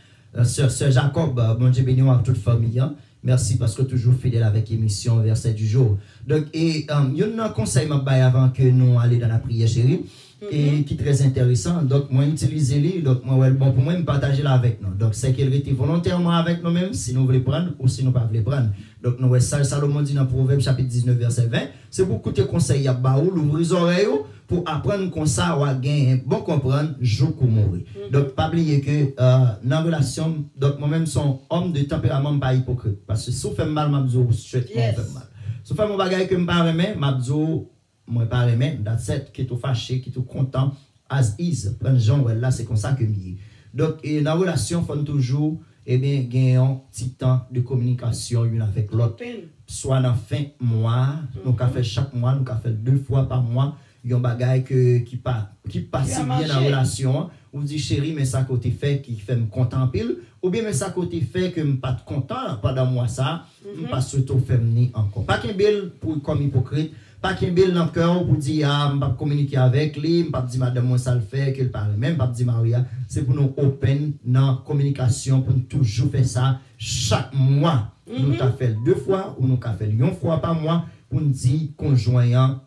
Sœur Jacob, bon Dieu béni à toute famille. Merci parce que toujours fidèle avec l'émission Verset du jour. Donc, et il y a un conseil avant que nous allions dans la prière, chérie, et qui est très intéressant. Donc, moi, utilisez-le. Donc, moi, bon, pour moi, me partager là avec nous. Donc, c'est qu'elle était volontairement avec nous-mêmes, si nous voulons prendre ou si nous ne voulons pas prendre. Donc, nous, Salomon dit dans Proverbe chapitre 19, verset 20, c'est pour écouter conseil à Baou, l'ouvrir les oreilles pour apprendre comme ça, ou à gagner, bon comprendre, jour pour mourir. Donc, pas oublier que dans la relation, donc moi-même, son homme de tempérament pas hypocrite. Parce que si on fait mal, je dis, je fais mal. Si on fait mon bagage que je ne pas remettre, je dis, moi pas remettre, that's it, qui est tout fâché, qui est tout content, as is. Prendre Jean, là, c'est comme ça que je donc, dans la relation, il faut toujours, eh bien, gagner un petit temps de communication l'une avec l'autre. Soit dans fin mois, nous avons fait chaque mois, nous avons fait 2 fois par mois. Il y a un bagage qui passe bien dans la relation. Ou dit chérie, mais ça côté fait qui fait me content pile. Ou bien mais ça côté fait que je ne suis pas content pendant moi ça. Je ne pas surtout fait me encore. Pas qu'un bel pour comme hypocrite. Pas qu'un bel dans le cœur pour dire ah, je ne vais pas communiquer avec lui. Je ne vais pas dire madame moi ça le fait, qu'elle parle même. Je ne vais pas dire Maria. C'est pour nous open dans la communication, pour nous toujours faire ça chaque mois. Nous avons fait 2 fois ou nous avons fait 1 fois par mois pour nous dire conjoint.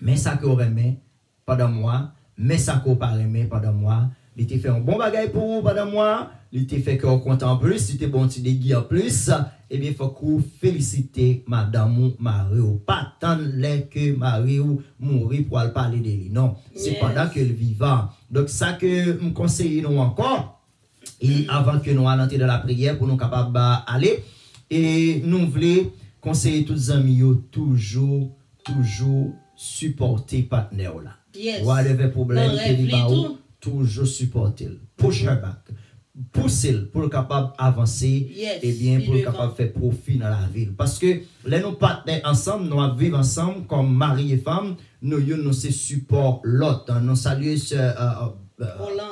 Mais ça qu'on remet pendant moi, mais ça qu'on pas remet pendant moi, il te fait un bon bagage pour vous pendant moi, il te fait qu'on compte en plus, il te bon petit déguis en plus, et bien il faut qu'on félicite madame ou Marie ou pas tant que Marie ou mourir pour aller parler de lui. Non, c'est pendant que le vivant. Donc ça que me conseille nous encore, et avant que nous allions dans la prière pour nous capables d'aller, et nous voulons conseiller tous les amis toujours supporter partenaire là. Whatever problème qu'il y a, toujours supporter. Push her back. Pousser pour capable avancer et bien pour capable faire profit dans la ville. Parce que les nos partenaires ensemble, nous vivons ensemble comme mari et femme, nous se support l'autre. Nous saluons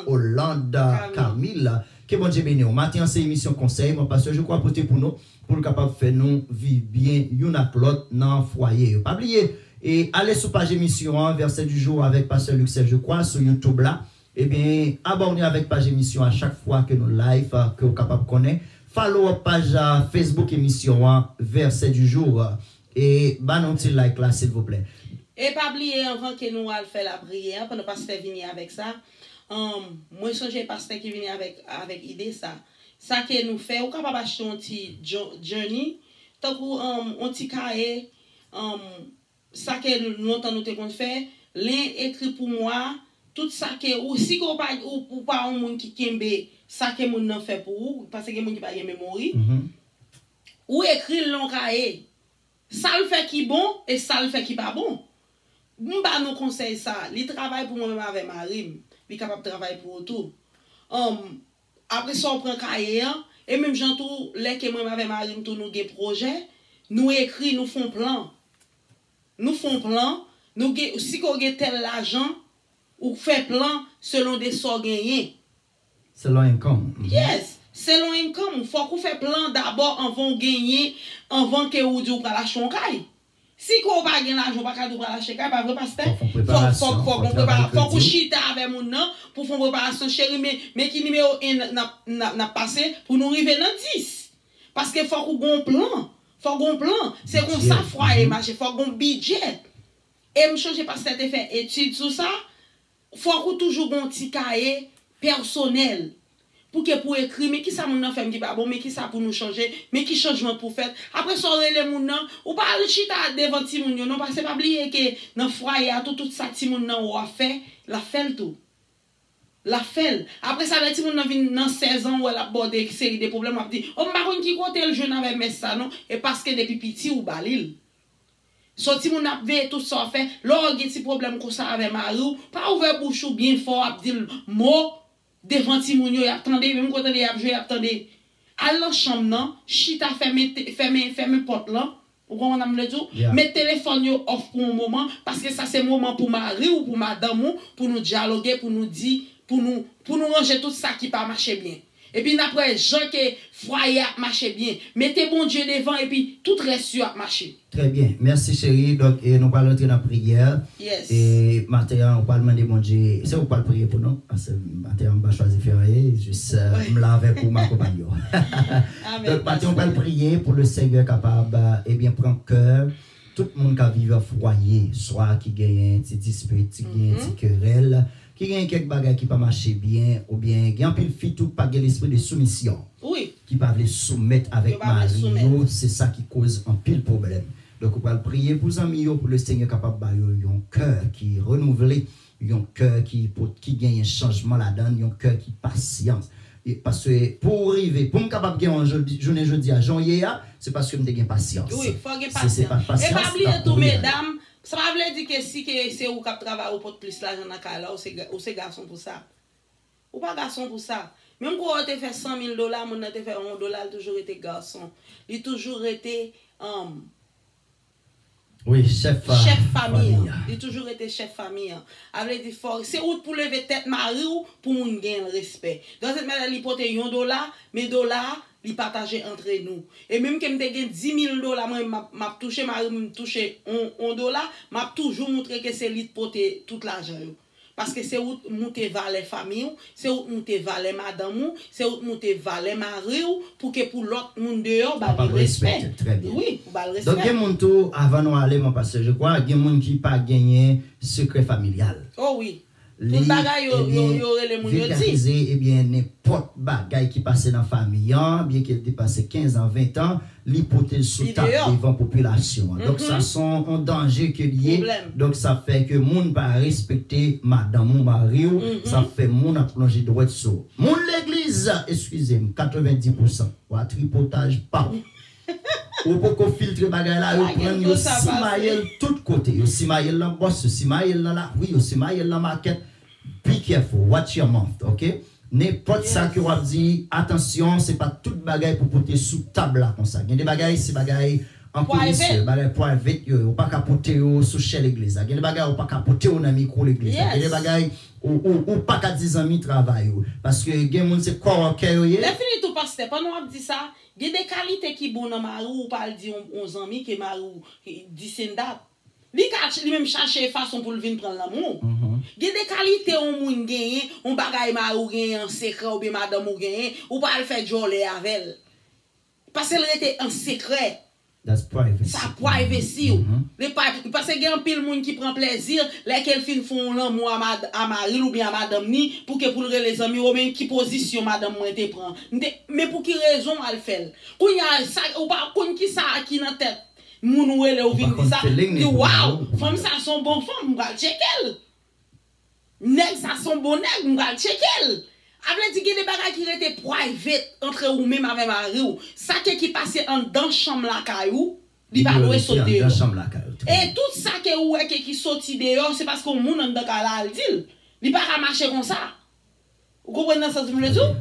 Hollande Camille. Que bon Dieu béni. Matin c'est émission conseil, mon pasteur je crois porter pour nous pour capable faire nous vivre bien une avec l'autre dans le foyer. Pas oublier Et allez sur page émission, verset du jour avec Pasteur Luc Serge, je crois, sur YouTube là. Eh bien, abonnez avec page émission à chaque fois que nous live, que vous êtes capable de connaître. Follow page Facebook émission, verset du jour. Et un petit like là, s'il vous plaît. Et pas oublier avant que nous allons faire la prière, pour ne pas se venir avec ça. Moi, je suis pasteur qui vient avec idée ça. Ça que nous fait, ou capable acheter un petit journey, tant qu'on un petit cahier, ça que nous longtemps nous fait, l'un écrit pour moi, tout ça que ou si qu'on pas ou pas un monde qui kembe, ça que moun nan fait pour vous, parce que moun qui pas de mémoire, ou écrit l'on cahier. Ça le fait qui bon et ça le fait qui pas bon. M'ba nous conseille ça, il travaille pour moi-même avec Marim, il est capable de travailler pour tout. Après ça, on prend cahier, et même gens tout, les que moi avec Marim, tout nous des projets, nous écrit, nous font plan. Nous font plan, nous si qu'on a tel l'argent, ou fait plan selon des sorts gagnés. Selon income. Yes, selon income, il faut qu'on fait plan d'abord avant gagner, avant que vous dites qu'on va lâcher un cahier. Si qu'on va gagner l'argent, pas qu'on va lâcher cahier, pas vrai pasteur. Faut qu'on chita avec mon nom pour faire une préparation chérie, mais qui numéro 1 n'a passé pour nous arriver dans 10. Parce que faut qu'on ait un plan. Faut qu'on ait un plan. C'est comme ça, foyer marché. Faut qu'on ait un budget. Et je change pasteur te fait étude sur ça. Faut qu'on toujours un petit cahier personnel. Pour écrire, mais qui ça moun fait qui pas bon, mais qui ça pour nous changer, mais qui changement pour faire. Après ça les moun nan, ou pas le chita devant ti moun yo, non parce que pas oublier que dans foyer tout ça ti moun nan ou a fait, la fait tout. La fait. Après ça les ti moun nan vinn dans 16 ans ou elle a abordé série de problèmes, on dit, "Oh ma qui côté le jeune avec mes ça non et parce que depuis petit ou balil." Sorti moun ap ve tout ça fait, lor gen ti problème comme ça avec Marou, pas ouvert bouche bien fort ap dire mot devant ti moun yo, y attendez même quand y a joué attendez à la chambre non chita fermer porte là ou comment on me le dit mettre téléphone yo off pour un moment parce que ça c'est moment pour mari ou pour madame ou pour nous dialoguer pour nous dire pour nous ranger tout ça qui pas marcher bien et puis après gens que foyer marcher bien mettez bon Dieu devant et puis tout reste sur marcher. Très bien, merci chérie. Donc, nous allons entrer dans la prière. Yes. Et maintenant, on va demander mon Dieu. C'est où pas prier pour nous? Parce que maintenant, on va choisir faire juste me laver pour ma compagnon. Donc, maintenant, on va prier pour le Seigneur capable, et bien, prendre cœur. Tout le monde qui vit au foyer, soit qui gagne un petit dispute, qui gagne un petit querelle, qui gagne quelques bagages qui ne marchent pas bien, ou bien, qui a un peu de filles tout pas l'esprit de soumission. Oui. Qui ne peuvent les soumettre avec Marie, c'est ça qui cause un pile problème. Donc, on va prier pour les amis, pour le Seigneur capable de un cœur qui est renouvelé, un cœur qui gagne un changement là-dedans, un cœur qui patience. Parce que pour arriver, pour me capable de gagner journée jeudi à janvier, c'est parce que je gagne patience. Oui, il faut gagner patience. Et pas oublier tout, mesdames, ça ne veut dire que si c'est vous qui travaillez pour plus l'argent dans la là, ou c'est garçon pour ça. Ou pas garçon pour ça. Même quand on te fait $100 000, on te fait $1, il a toujours été garçon. Il a toujours été oui, chef famille. Il a toujours été chef famille. Avec des forces. C'est pour lever tête mari ou pour nous gagner le respect. Dans cette manière, il porte $1, mais dollars, il partage entre nous. Et même que je gagne $10 000, moi, m'a touché mari, m'a touché $1, m'a toujours montré que c'est lui qui porte tout l'argent. Parce que c'est où monter valet famille, c'est où monter valet madame, c'est où monter valet mari pour que pour l'autre monde dehors bah le respect. Très bien. Oui, bah le respect. Donc il y a mon tour avant nous aller mon pasteur, je crois, il y a monde qui pas gagné secret familial. Oh oui. Tout bagay yo les moun yo dit. Eh bien n'importe bagay qui passe dans la famille, bien qu'il dépasse 15 ans, 20 ans, l'hypothèse sous table devant la population. Donc ça sont un danger que lié. Donc ça fait que moun pas respecter madame ou mari, ça fait moun a plongé droit sur. Moun l'église, excusez-moi, 90%. Ou à tripotage pas. Ou pour qu'on filtre bagay là, ou prendre yo simaïel tout côté, yo simaïel dans boss, simaïel dans la rue, yo simaïel dans market. Be careful, watch your mouth, ok? N'importe ça que vous dit, attention, c'est pas tout bagay pour porter sous table là comme ça. Il y a des bagailles, c'est bagailles en commission, bagailles pour avec ou pas capoter sous chez l'église. Il y a des bagailles ou pas capoter dans micro l'église. Il y a des bagailles ou pas qu'à 10 amis travail parce que gen moun c'est quoi cœur. Les fini tout pasteur, pas nous dit ça, il y a des qualités qui bon dans marou ou pas dire 11 amis que marou 10 date. Li même chercher façon pour le venir prendre l'amour. Il y a des qualités on moun gagné, on bagay ma ou gagné en secret ou bien madame ou gagné, ou pas le faire joler avec elle. Parce qu'elle était en secret. That's privacy. Ça privacy. Parce qu'il y a un pile monde qui prend plaisir, lesquels fin font l'amour à Marie ou bien à madame ni pour que pour les amis ou bien qui position madame moi te prend. Mais pour qui raison elle fait? Quand il y a ça ou pas qu'on qui ça qui dans tête. Moun ou elle ou vinn ça. Waouh, femme ça son bon femme, m'gal checker. Nèg ça son bon nèg, m'gal checker. Après dit que des bagages qui étaient private entre ou même avec mari ou ça qui passait en dans chambre la caillou il va louer sauter dans chambre la caillou et tout ça que ou qui sorti dehors c'est parce qu'on moun en dans la dit il pas marcher comme ça vous comprenez ça je veux dire.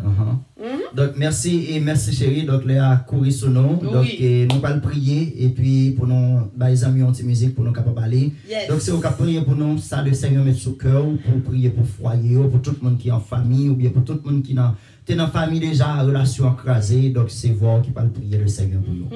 Donc merci et merci chérie donc Léa courir sur nous donc nous allons prier et puis pour nous les amis ont musique pour nous capable aller donc c'est au cap prier pour nous ça le Seigneur met sous cœur pour prier pour foyer pour tout le monde qui est en famille ou bien pour tout le monde qui est dans famille déjà relation écrasée donc c'est vous qui parle prier le Seigneur pour nous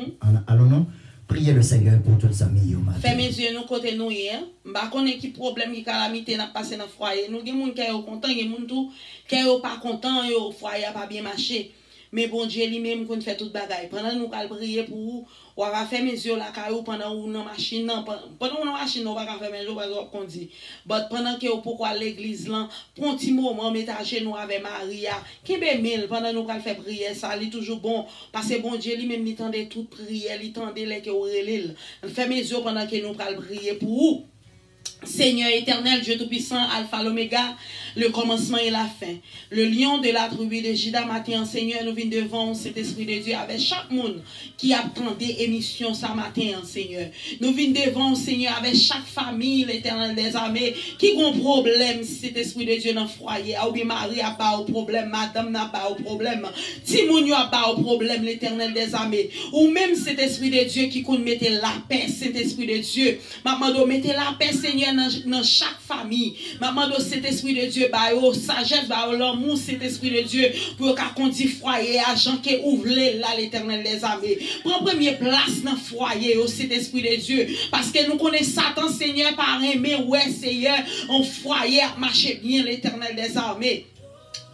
allons-nous prier le Seigneur pour toutes les amis. Fais mes yeux nous côté nous hier. M'ba connait qui problème qui calamité n'a passé dans foyer. Nous gen moun qui est content, gen moun tout qui est pas content, yo foyer pas bien marché. Mais bon Dieu lui-même qu'on fait toute bagaille. Pendant nous cal prier pour vous, on va faire mes yeux la caillou pendant ou dans machine pendant ou dans machine on va faire mes yeux parce qu'on dit. But pendant que pourquoi l'église là, prend petit moment métager nous avec Maria, qui be mille pendant nous cal faire prière ça, li toujours bon parce que bon Dieu lui-même il tendait toute prière, il tendait les que relil. Fait mes yeux pendant que nous cal prier pour vous. Seigneur éternel, Dieu Tout-Puissant, Alpha, l'Oméga, le commencement et la fin. Le lion de la tribu de Juda, matin, Seigneur, nous venons devant cet esprit de Dieu avec chaque monde qui attendait émission ce matin, Seigneur. Nous venons devant, Seigneur, avec chaque famille, l'éternel des armées, qui a un problème, cet esprit de Dieu dans le foyer. Ou bien Marie n'a pas de problème, madame n'a pas de problème, Timoun n'a pas de problème, l'éternel des armées. Ou même cet esprit de Dieu qui compte mettre la paix, cet esprit de Dieu. Maman, mettez la paix, Seigneur, dans chaque famille. Maman, cet esprit de Dieu, bah, sagesse, bah, l'amour, cet esprit de Dieu, pour qu'on conduise foyer, agent qui ouvre là, l'éternel des armées. Prends première place dans le foyer, cet esprit de Dieu. Parce que nous connaissons Satan, Seigneur, par aimer, ouais, Seigneur, en foyer, marcher bien, l'éternel des armées.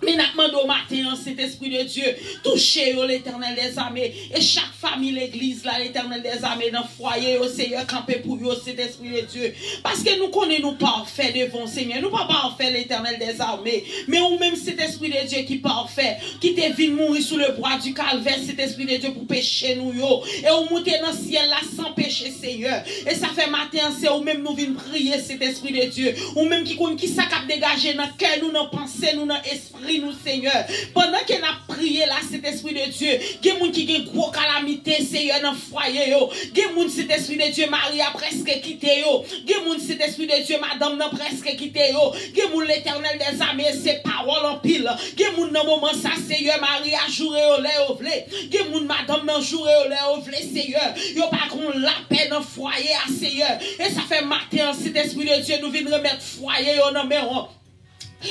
Mais nous demandons au matin, cet esprit de Dieu, toucher l'éternel des armées. Et chaque famille, l'église, l'éternel des armées, dans le foyer, au Seigneur, camper pour eux, cet esprit de Dieu. Parce que nous connaissons parfait devant Seigneur. Nous pas parfait l'éternel des armées. Mais ou même cet esprit de Dieu qui parfait, qui te vient mourir sous le bois du calvaire, cet esprit de Dieu pour pécher nous. Yo. Et on monte dans le ciel là sans péché, Seigneur. Et ça fait matin, c'est ou même nous venons prier cet esprit de Dieu. Ou même qui s'accap dégager dans le cœur, nous, dans pensée, nous, dans l'esprit. Nous Seigneur pendant qu'on a prié là cet esprit de Dieu gen moun qui gen gros calamité Seigneur dans foyer yo gen moun cet esprit de Dieu Marie a presque quitté yo gen moun cet esprit de Dieu madame n'a presque quitté yo gen moun l'éternel des armées ses paroles en pile gen moun dans moment ça Seigneur Marie a joué au lait au vlé gen moun madame n'a joué au lait au vlé Seigneur yo pas qu'on la paix dans foyer à Seigneur et ça fait matin cet esprit de Dieu nous vient remettre foyer yo dans main.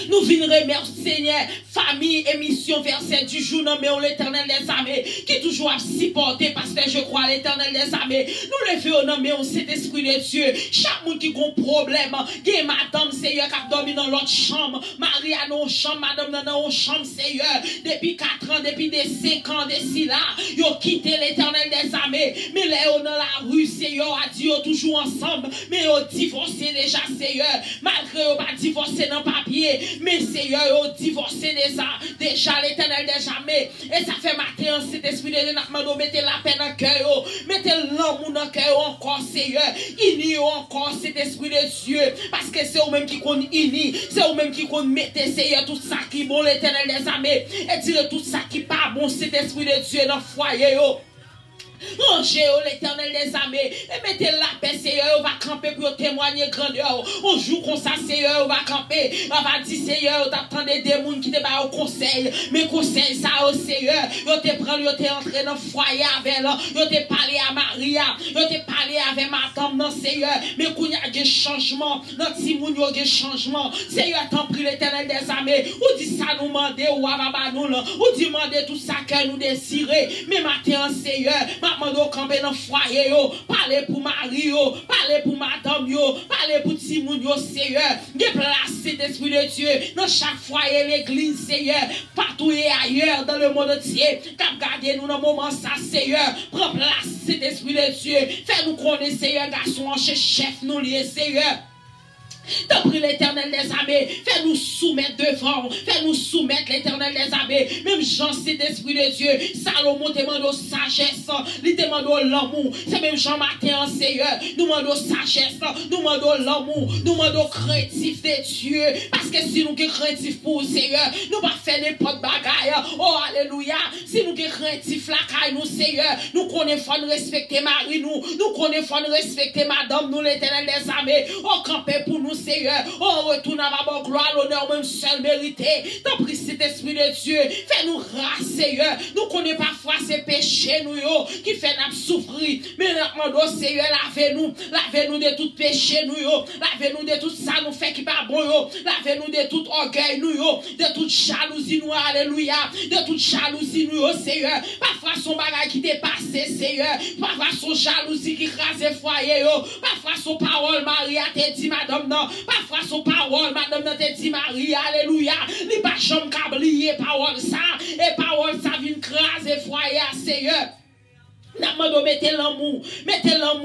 Nous venons remercier Seigneur, famille, émission, verset du jour, non mais l'éternel des armées, qui toujours a supporté, parce que je crois l'éternel des armées. Nous le faisons, non mais cet esprit de Dieu, chaque monde qui a un problème, qui est madame, Seigneur, qui a dormi dans l'autre chambre, Marie a dans une chambre, madame dans une chambre, Seigneur, depuis 4 ans, depuis des 5 ans, d'ici là, ils ont quitté l'éternel des armées, mais là, on dans la rue, Seigneur, a dit, ils toujours ensemble, mais ils ont divorcé déjà, Seigneur, malgré qu'ils n'ont pas divorcé dans le papier. Mais Seigneur, ils ont divorcé déjà l'éternel des jamais. Et ça fait matin, cet esprit de Dieu, nous mettez la paix dans le cœur, mettez l'amour dans le cœur encore, Seigneur. Unis encore cet esprit de Dieu. Parce que c'est eux-mêmes qui comptent unis. C'est eux-mêmes qui comptent mettre, Seigneur, tout ça qui est bon, l'éternel des armées. Et dire tout ça qui n'est pas bon, cet esprit de Dieu dans le foyer. Rangez l'éternel des armées et mettez la paix, Seigneur, on va camper pour témoigner grandeur. On joue comme ça, Seigneur, on va camper. On va dire, Seigneur, on t'attendait des gens qui te battent au conseil. Mais conseil, ça, au Seigneur, on te prend, on te entré dans le foyer avec elle, on te parlé à Maria, on te parlé avec madame, non, Seigneur. Mais quand il y a des changements, notre Timoun, il y a des changements. Seigneur, t'en prie l'éternel des armées. Ou dit ça nous demander, ou à nous, ou dit demander tout ça que nous désirons. Mais matin, Seigneur, maman do camper dans foyer yo, parler pour Marie yo, parler pour madame madame yo, parler pour ti moun yo, Seigneur. Déplacer l'Esprit de Dieu dans chaque foyer, l'église, Seigneur. Partout et ailleurs dans le monde entier. Cap garder nous dans le moment ça, Seigneur. Prends place cet Esprit de Dieu. Fais-nous connaître, Seigneur, garçon, chef, nous liés, Seigneur. T'as pris l'Éternel des armées, fais-nous soumettre devant, fais-nous soumettre l'Éternel des armées. Même Jean, c'est l'Esprit de Dieu. Salomon demande sagesse, il demande l'amour. C'est même Jean matin, Seigneur. Nous demandons sagesse, nous demandons l'amour, nous demandons craintif de Dieu. Parce que si nous sommes craintifs pour le Seigneur, nous ne pas faire n'importe bagaille. Oh, alléluia. Si nous sommes craintifs, la caille, nous, Seigneur, nous connaissons respecter Marie, nous connaissons respecter Madame, nous, l'Éternel des armées. Oh, camper pour nous, Seigneur, on retourne à ma gloire, l'honneur même seul mérité. T'en prie cet Esprit de Dieu, fais-nous grâce, Seigneur. Nous connaissons parfois ces péchés, nous, qui fait nous souffrir. Mais nous demandons, Seigneur, lavez-nous de tout péché, nous, lavez-nous de tout ça, nous fait qui pas bon, lavez-nous de tout orgueil, nous, de toute jalousie, nous, alléluia, de toute jalousie, nous, Seigneur. Parfois, son bagage qui t'est passé, Seigneur. Parfois, son jalousie qui crase foyer, parfois, son parole, Marie, a te dit, madame, non. Parfois son parole, madame, dans te dit Marie, alléluia. Li pas jamais oublier parole ça. Et parole ça vient craser foyer, Seigneur. Mettez l'amour,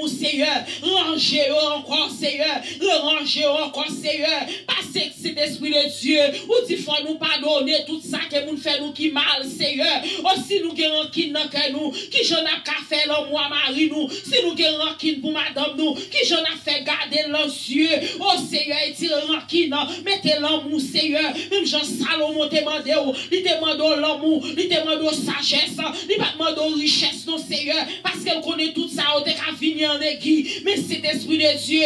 Seigneur. Rangez encore, Seigneur. Rangez encore, Seigneur. Parce que cet Esprit de Dieu, ou dit faut nous pardonner tout ça que nous fait nous qui mal, Seigneur. Aussi nous qui rancune dans que nous, qui j'en a qu'à faire l'amour à Marie nous, si nous qui rancune pour madame nous, qui j'en a fait garder l'anxieux. Oh Seigneur, et tire rancune, mettez l'amour, Seigneur. Même Jean Salomon demande, il demande l'amour, il demande sagesse, il demande richesse, non, Seigneur. Parce qu'elle connaît tout ça, on est qu'à venir en équipe. Mais cet Esprit de Dieu,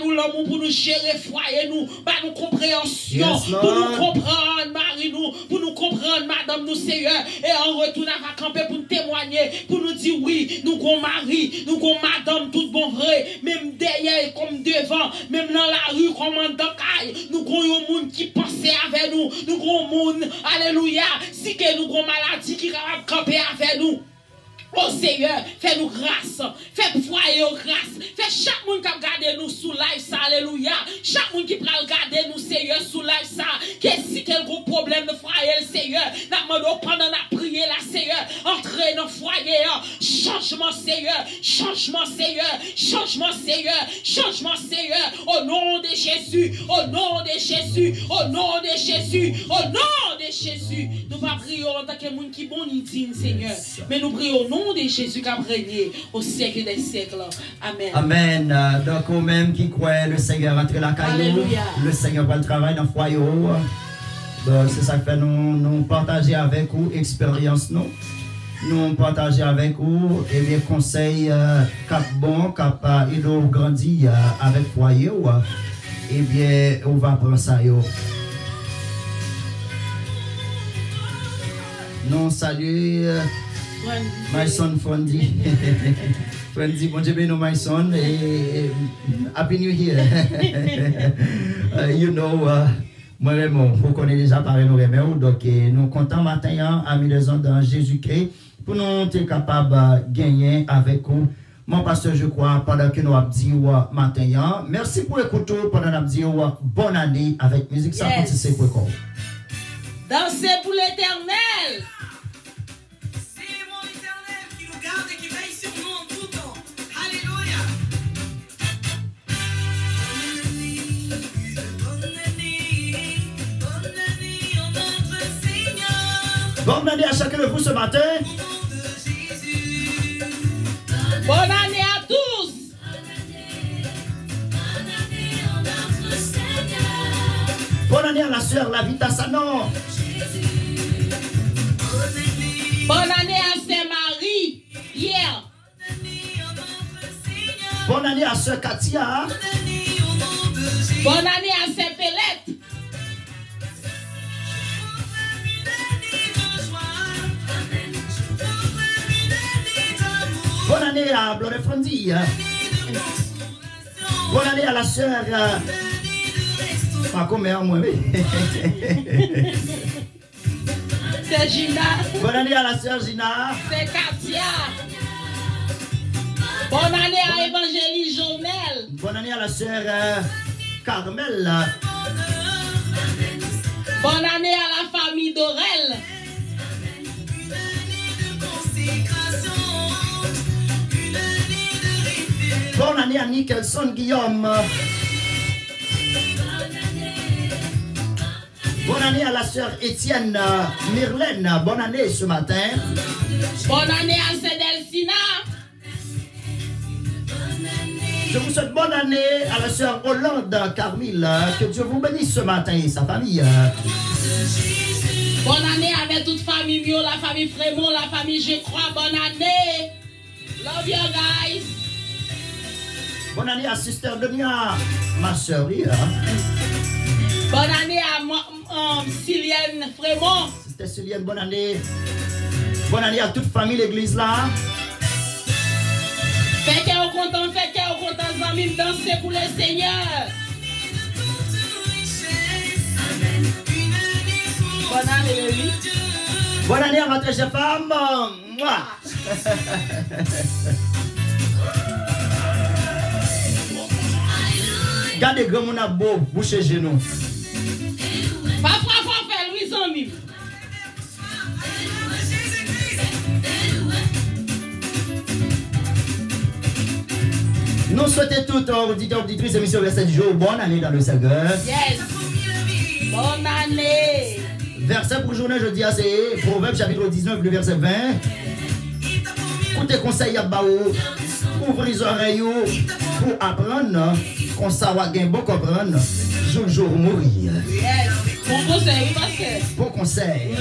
nous l'amour pour nous gérer foyer, nous, nous compréhension, pour nous comprendre, Marie, nous, pour nous comprendre, madame, nous, Seigneur. Et en retour, on va camper pour nous témoigner, pour nous dire oui, nous avons mari, nous avons madame, tout bon vrai, même derrière comme devant, même dans la rue, comme en caille, nous avons un monde qui pensait avec nous, nous avons un monde, alléluia, si que nous avons maladie qui va camper avec nous. Oh Seigneur, fais-nous grâce, fais foyer grâce, fais chaque monde qui a gardé nous sous live ça, alléluia. Chaque monde qui va regarder nous, Seigneur, sous live ça. Qu'est-ce si quelques problème de foyer, Seigneur, nous pendant la prière, là, Seigneur, entrer dans le foyer, changement, Seigneur, changement, Seigneur, changement, Seigneur, changement, Seigneur, au nom de Jésus, au nom de Jésus, au nom de Jésus, au nom de Jésus. Nous ne prions en tant que monde qui bon digne, Seigneur, mais nous prions au nom de Jésus qui a régné au siècle des siècles. Amen. Amen. Donc, au même qui croit, le Seigneur entre la caillou, le Seigneur va le travail dans le foyer. C'est ça que fait nous partager avec vous l'expérience, nous partager avec vous et les conseils cap bon, cap il grandi avec foyer. Et bien, on va prendre ça. Nous saluons. My son Fondi. Fondi, bon Dieu, no my son. Happy New Year. You know, moi, vous connaissez déjà par nous, donc nous sommes contents matin, amis les hommes dans Jésus-Christ, pour nous être capables de gagner avec vous. Mon pasteur, je crois, pendant que nous avons dit matin, merci pour écouter, pendant que nous avons dit bonne année avec musique, ça continue, c'est quoi? Dansez pour l'Éternel. Et qui veille sur nous en tout temps. Alléluia. Bonne année en notre Seigneur. Bonne année à chacun de vous ce matin. Au nom de Jésus. Bonne année à tous. Bonne année en notre Seigneur. Bonne année à la sœur Lavita Sanon. Jésus. Bonne année à Saint-Marie. Hier. Bonne année à sœur Katia. Bonne année à Saint-Pélette. Bonne année à Blonde Fondi. Bonne année à la sœur. Pas comme moi, oui. C'est Gina. Bonne année à la sœur Gina. C'est Katia. Bonne année à Évangélie Jonel. Bonne année à la sœur Carmel. Bonne année à la famille Dorel. Bonne année à Nicholson Guillaume. Bonne année à la sœur Étienne Myrlène. Bonne année ce matin. Bonne année à Cédelsina. Je vous souhaite bonne année à la sœur Hollande Carmille. Que Dieu vous bénisse ce matin et sa famille. Bonne année avec toute famille Mio, la famille Frémont, la famille Je crois. Bonne année. Love you guys. Bonne année à Sister Donia, ma sœur. Bonne année à Silienne Frémont. Sister Silienne, bonne année. Bonne année à toute famille l'église là. Faites qu'on content, amis, danser pour le Seigneur. Bonne année, Lévi. Bonne année à votre chère femme. Gardez grand mon beau, bouchez genoux. Parfois, faut faire Louis Zami. Nous souhaitons toutes auditeurs, auditrices, émission Verset du jour. Bonne année dans le Seigneur. Yes. Bonne année. Verset pour journée, je dis c'est Proverbe chapitre 19, le verset 20. Écoutez conseil à Baou. Ouvrez les oreilles pour apprendre. Qu'on saura bien bon comprendre. Jour mourir. Yes. Bon conseil, parce que. Bon conseil.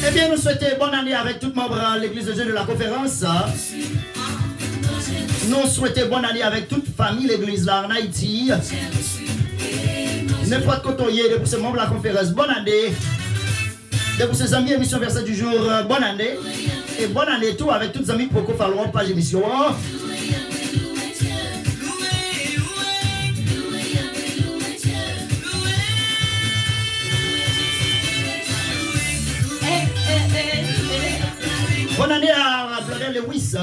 Eh bien, nous souhaitons bonne année avec tout membre de l'église de Dieu de la conférence. Nous souhaitons bonne année avec toute famille l'église là en Haïti. N'importe quoi de pour ces membres de la conférence, bonne année. De pour ces amis émission Verset du jour, bonne année. Et bonne année tout avec tous les amis pour qu'on fasse une page émission. Bonne année à Blondet Lewis.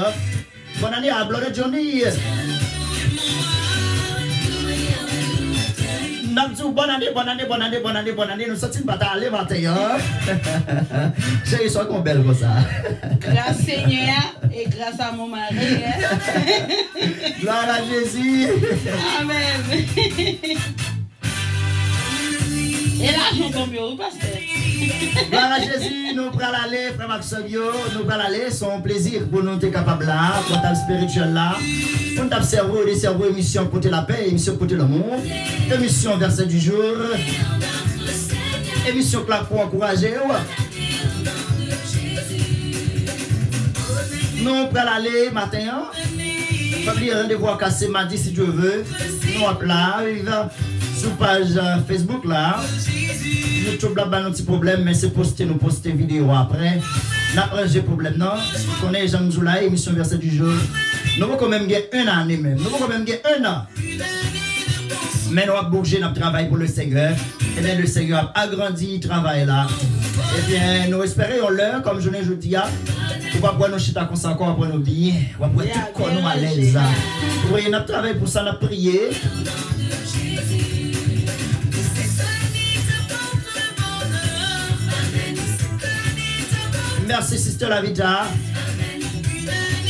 Bonne année à Blondet Johnny. Bonne année. Nous sommes pas allés matin. Chérie, sois qu'on belle comme ça. Grâce Seigneur et grâce à mon mari. Gloire à Jésus. Amen. Et là, j'entends mieux, pasteur. Gloire à Jésus, nous prenons aller, frère Maxobio, nous prenons aller, c'est un plaisir pour nous être capables là, pour être spirituel là, pour nous cerveau, des cerveaux, émission côté la paix, émission côté l'amour, émission Verset du jour, émission claque pour encourager. Nous prenons aller matin, pas oublier rendez-vous à casser mardi si Dieu veut, nous appelons là, sur page Facebook là. YouTube là, un petit problème, mais c'est nous poster vidéo après. N'après j'ai problème, non? Vous connaissez Jean Zoula, émission Verset du jour. Nous avons quand même gagné un an, même. Nous avons quand même gagné un an. Mais nous avons bougé notre travail pour le Seigneur. Et bien, le Seigneur a agrandi le travail là. Et bien, nous espérons l'heure, comme je l'ai dit, pour pas voir nos chita comme ça encore après nos vies. Pour pas tout corps nous à l'aise. Vous voyez, notre travail pour ça, notre prier. Merci, Sister Lavida.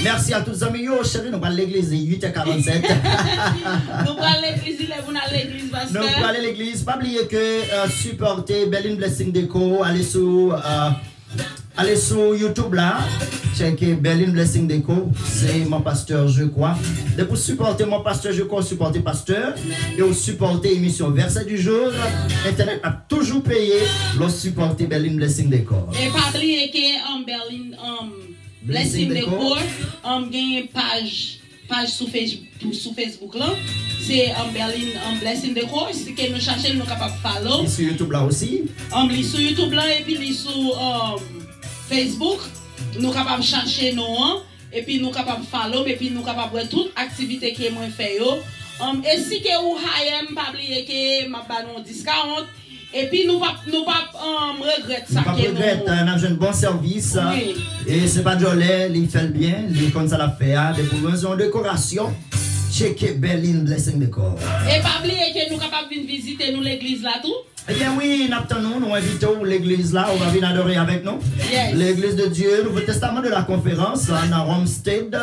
Merci à tous les amis. Chérie, nous allons à l'église 8h47. Nous allons à l'église, vous allez à l'église, pasteur. Nous allons à l'église. Pas oublier que supporter Berlin Blessing Deco. Allez sur YouTube là. Checkez Berlin Blessing Deco. C'est mon pasteur, je crois. Et pour supporter mon pasteur, je crois, supporter pasteur. Et pour supporter l'émission Verset du jour. Internet a toujours payé. L'on supporter Berlin Blessing Deco. Et pas oublier que Berlin Blessing Deco gagne page sur Facebook là. C'est Berlin Blessing Deco. Si nous cherchons, nous sommes capables de follow. Et sur YouTube là aussi. Sur YouTube là et puis sur Facebook. Nous sommes capables de chercher nous. Et puis nous sommes capables de follow. Et puis nous sommes capables de toute activité qui est moins fait. Et si que vous avez pas oublié que ma banon discount. Et puis nous pas regretter ça. Nous pas regretter, on a un bon service. Oui. Et c'est pas Jolet, il fait le bien, il comme ça l'a fait, des promotions, décoration. Checker Berlin Blessing Décor. Et pas oublier que nous capables de visiter nous l'église là tout. Eh bien oui, nous invitons l'église là, on va venir adorer avec nous. Yes. L'église de Dieu, Nouveau Testament de la conférence, dans Homestead.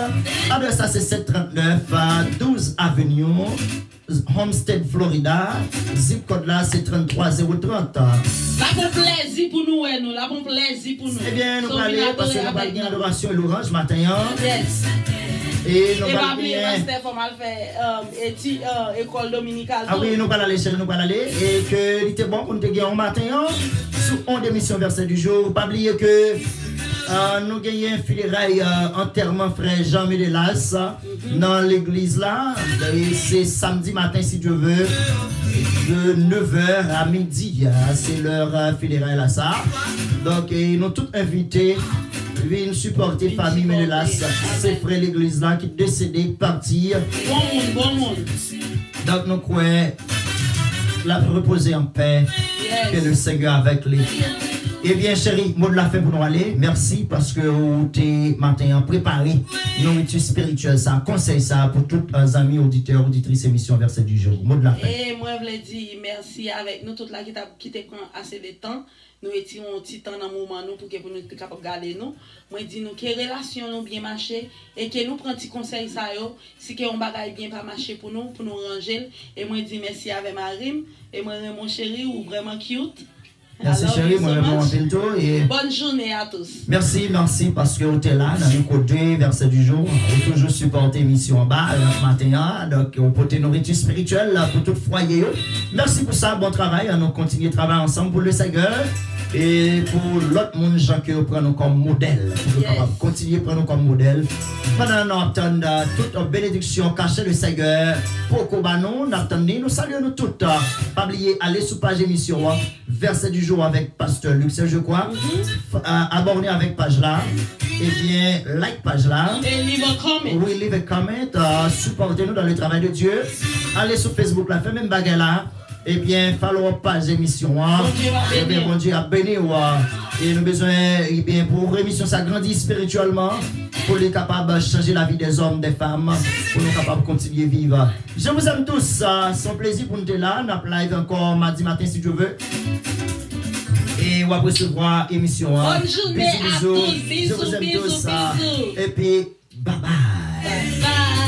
Adresse ça c'est 739 12 Avenue, Homestead, Florida. Zip code là c'est 33030. Là bon plaisir pour nous, là bon plaisir pour nous. Eh bien, nous allons aller parce que nous allons bien adoration et l'orange matin. Yes. Et nous Et pas allons oublier bien. Pasteur formal fait école dominicale. Ah oui, nous allons aller chérie, nous allons aller. Et que il était bon pour nous te gagner un matin sous on émission verset du jour. Pas oublier que nous gagnons un funérail enterrement frère Jean Médelas dans l'église là. Et c'est samedi matin si Dieu veut. De 9h à midi, c'est leur funérailles là ça. Donc nous tous invités, venir supporter famille Médelas, c'est frère l'église là qui décédé partir. Bon monde. Donc nous croyons la reposer en paix, Yes. que le Seigneur avec lui. Eh bien chérie, mot de la fin pour nous aller. Merci parce que vous êtes matin préparé nourriture spirituelle, ça conseille ça pour tous les amis auditeurs, auditrices émission verset du jour. Mot de la fin. Et moi je voulais dire merci avec nous toute là qui te prend assez de temps. Nous étions un petit temps dans le moment nous pour que nous soyons capables de garder nous. Moi dis nous que relation nous bien marché et que nous prenons petit conseil ça yo si que on bagaille bien pas marcher pour nous ranger et moi dis merci avec Marim et moi mon chéri ou vraiment cute. Merci chérie, moi je vais vous et bonne journée à tous. merci parce que vous êtes là dans le côté verset du jour. Vous toujours supporter l'émission en bas ce matin. Donc on peut nourriture spirituelle pour tout foyer. Merci pour ça, bon travail. Nous continuons de travailler ensemble pour le Seigneur. Et pour l'autre monde, gens qui prennent comme modèle, pour Yes. continuer à prendre comme modèle. Pendant nous attendons toute bénédiction cachée le Seigneur. Pour qu'on nous attendons, nous saluons nous toutes. Pas oublier, allez sur page émission, verset du jour avec Pasteur Luc, je crois. Abonnez avec page là. Et bien, like page là. Et leave a comment. Oui, leave a comment. Supportez-nous dans le travail de Dieu. Allez sur Facebook, là, faites même bagarre là. Eh bien, follow page émission. Eh bien, bon Dieu a béni. Et nous avons besoin, eh bien, pour l'émission s'agrandir spirituellement, pour les capables de changer la vie des hommes, des femmes, pour nous capables de continuer à vivre. Je vous aime tous. C'est un plaisir pour nous être là. Nous avons live encore mardi matin si Dieu veut. Et on va recevoir l'émission. Bonne journée à tous. Je vous aime tous. Bisous. Et puis, bye bye. Bye.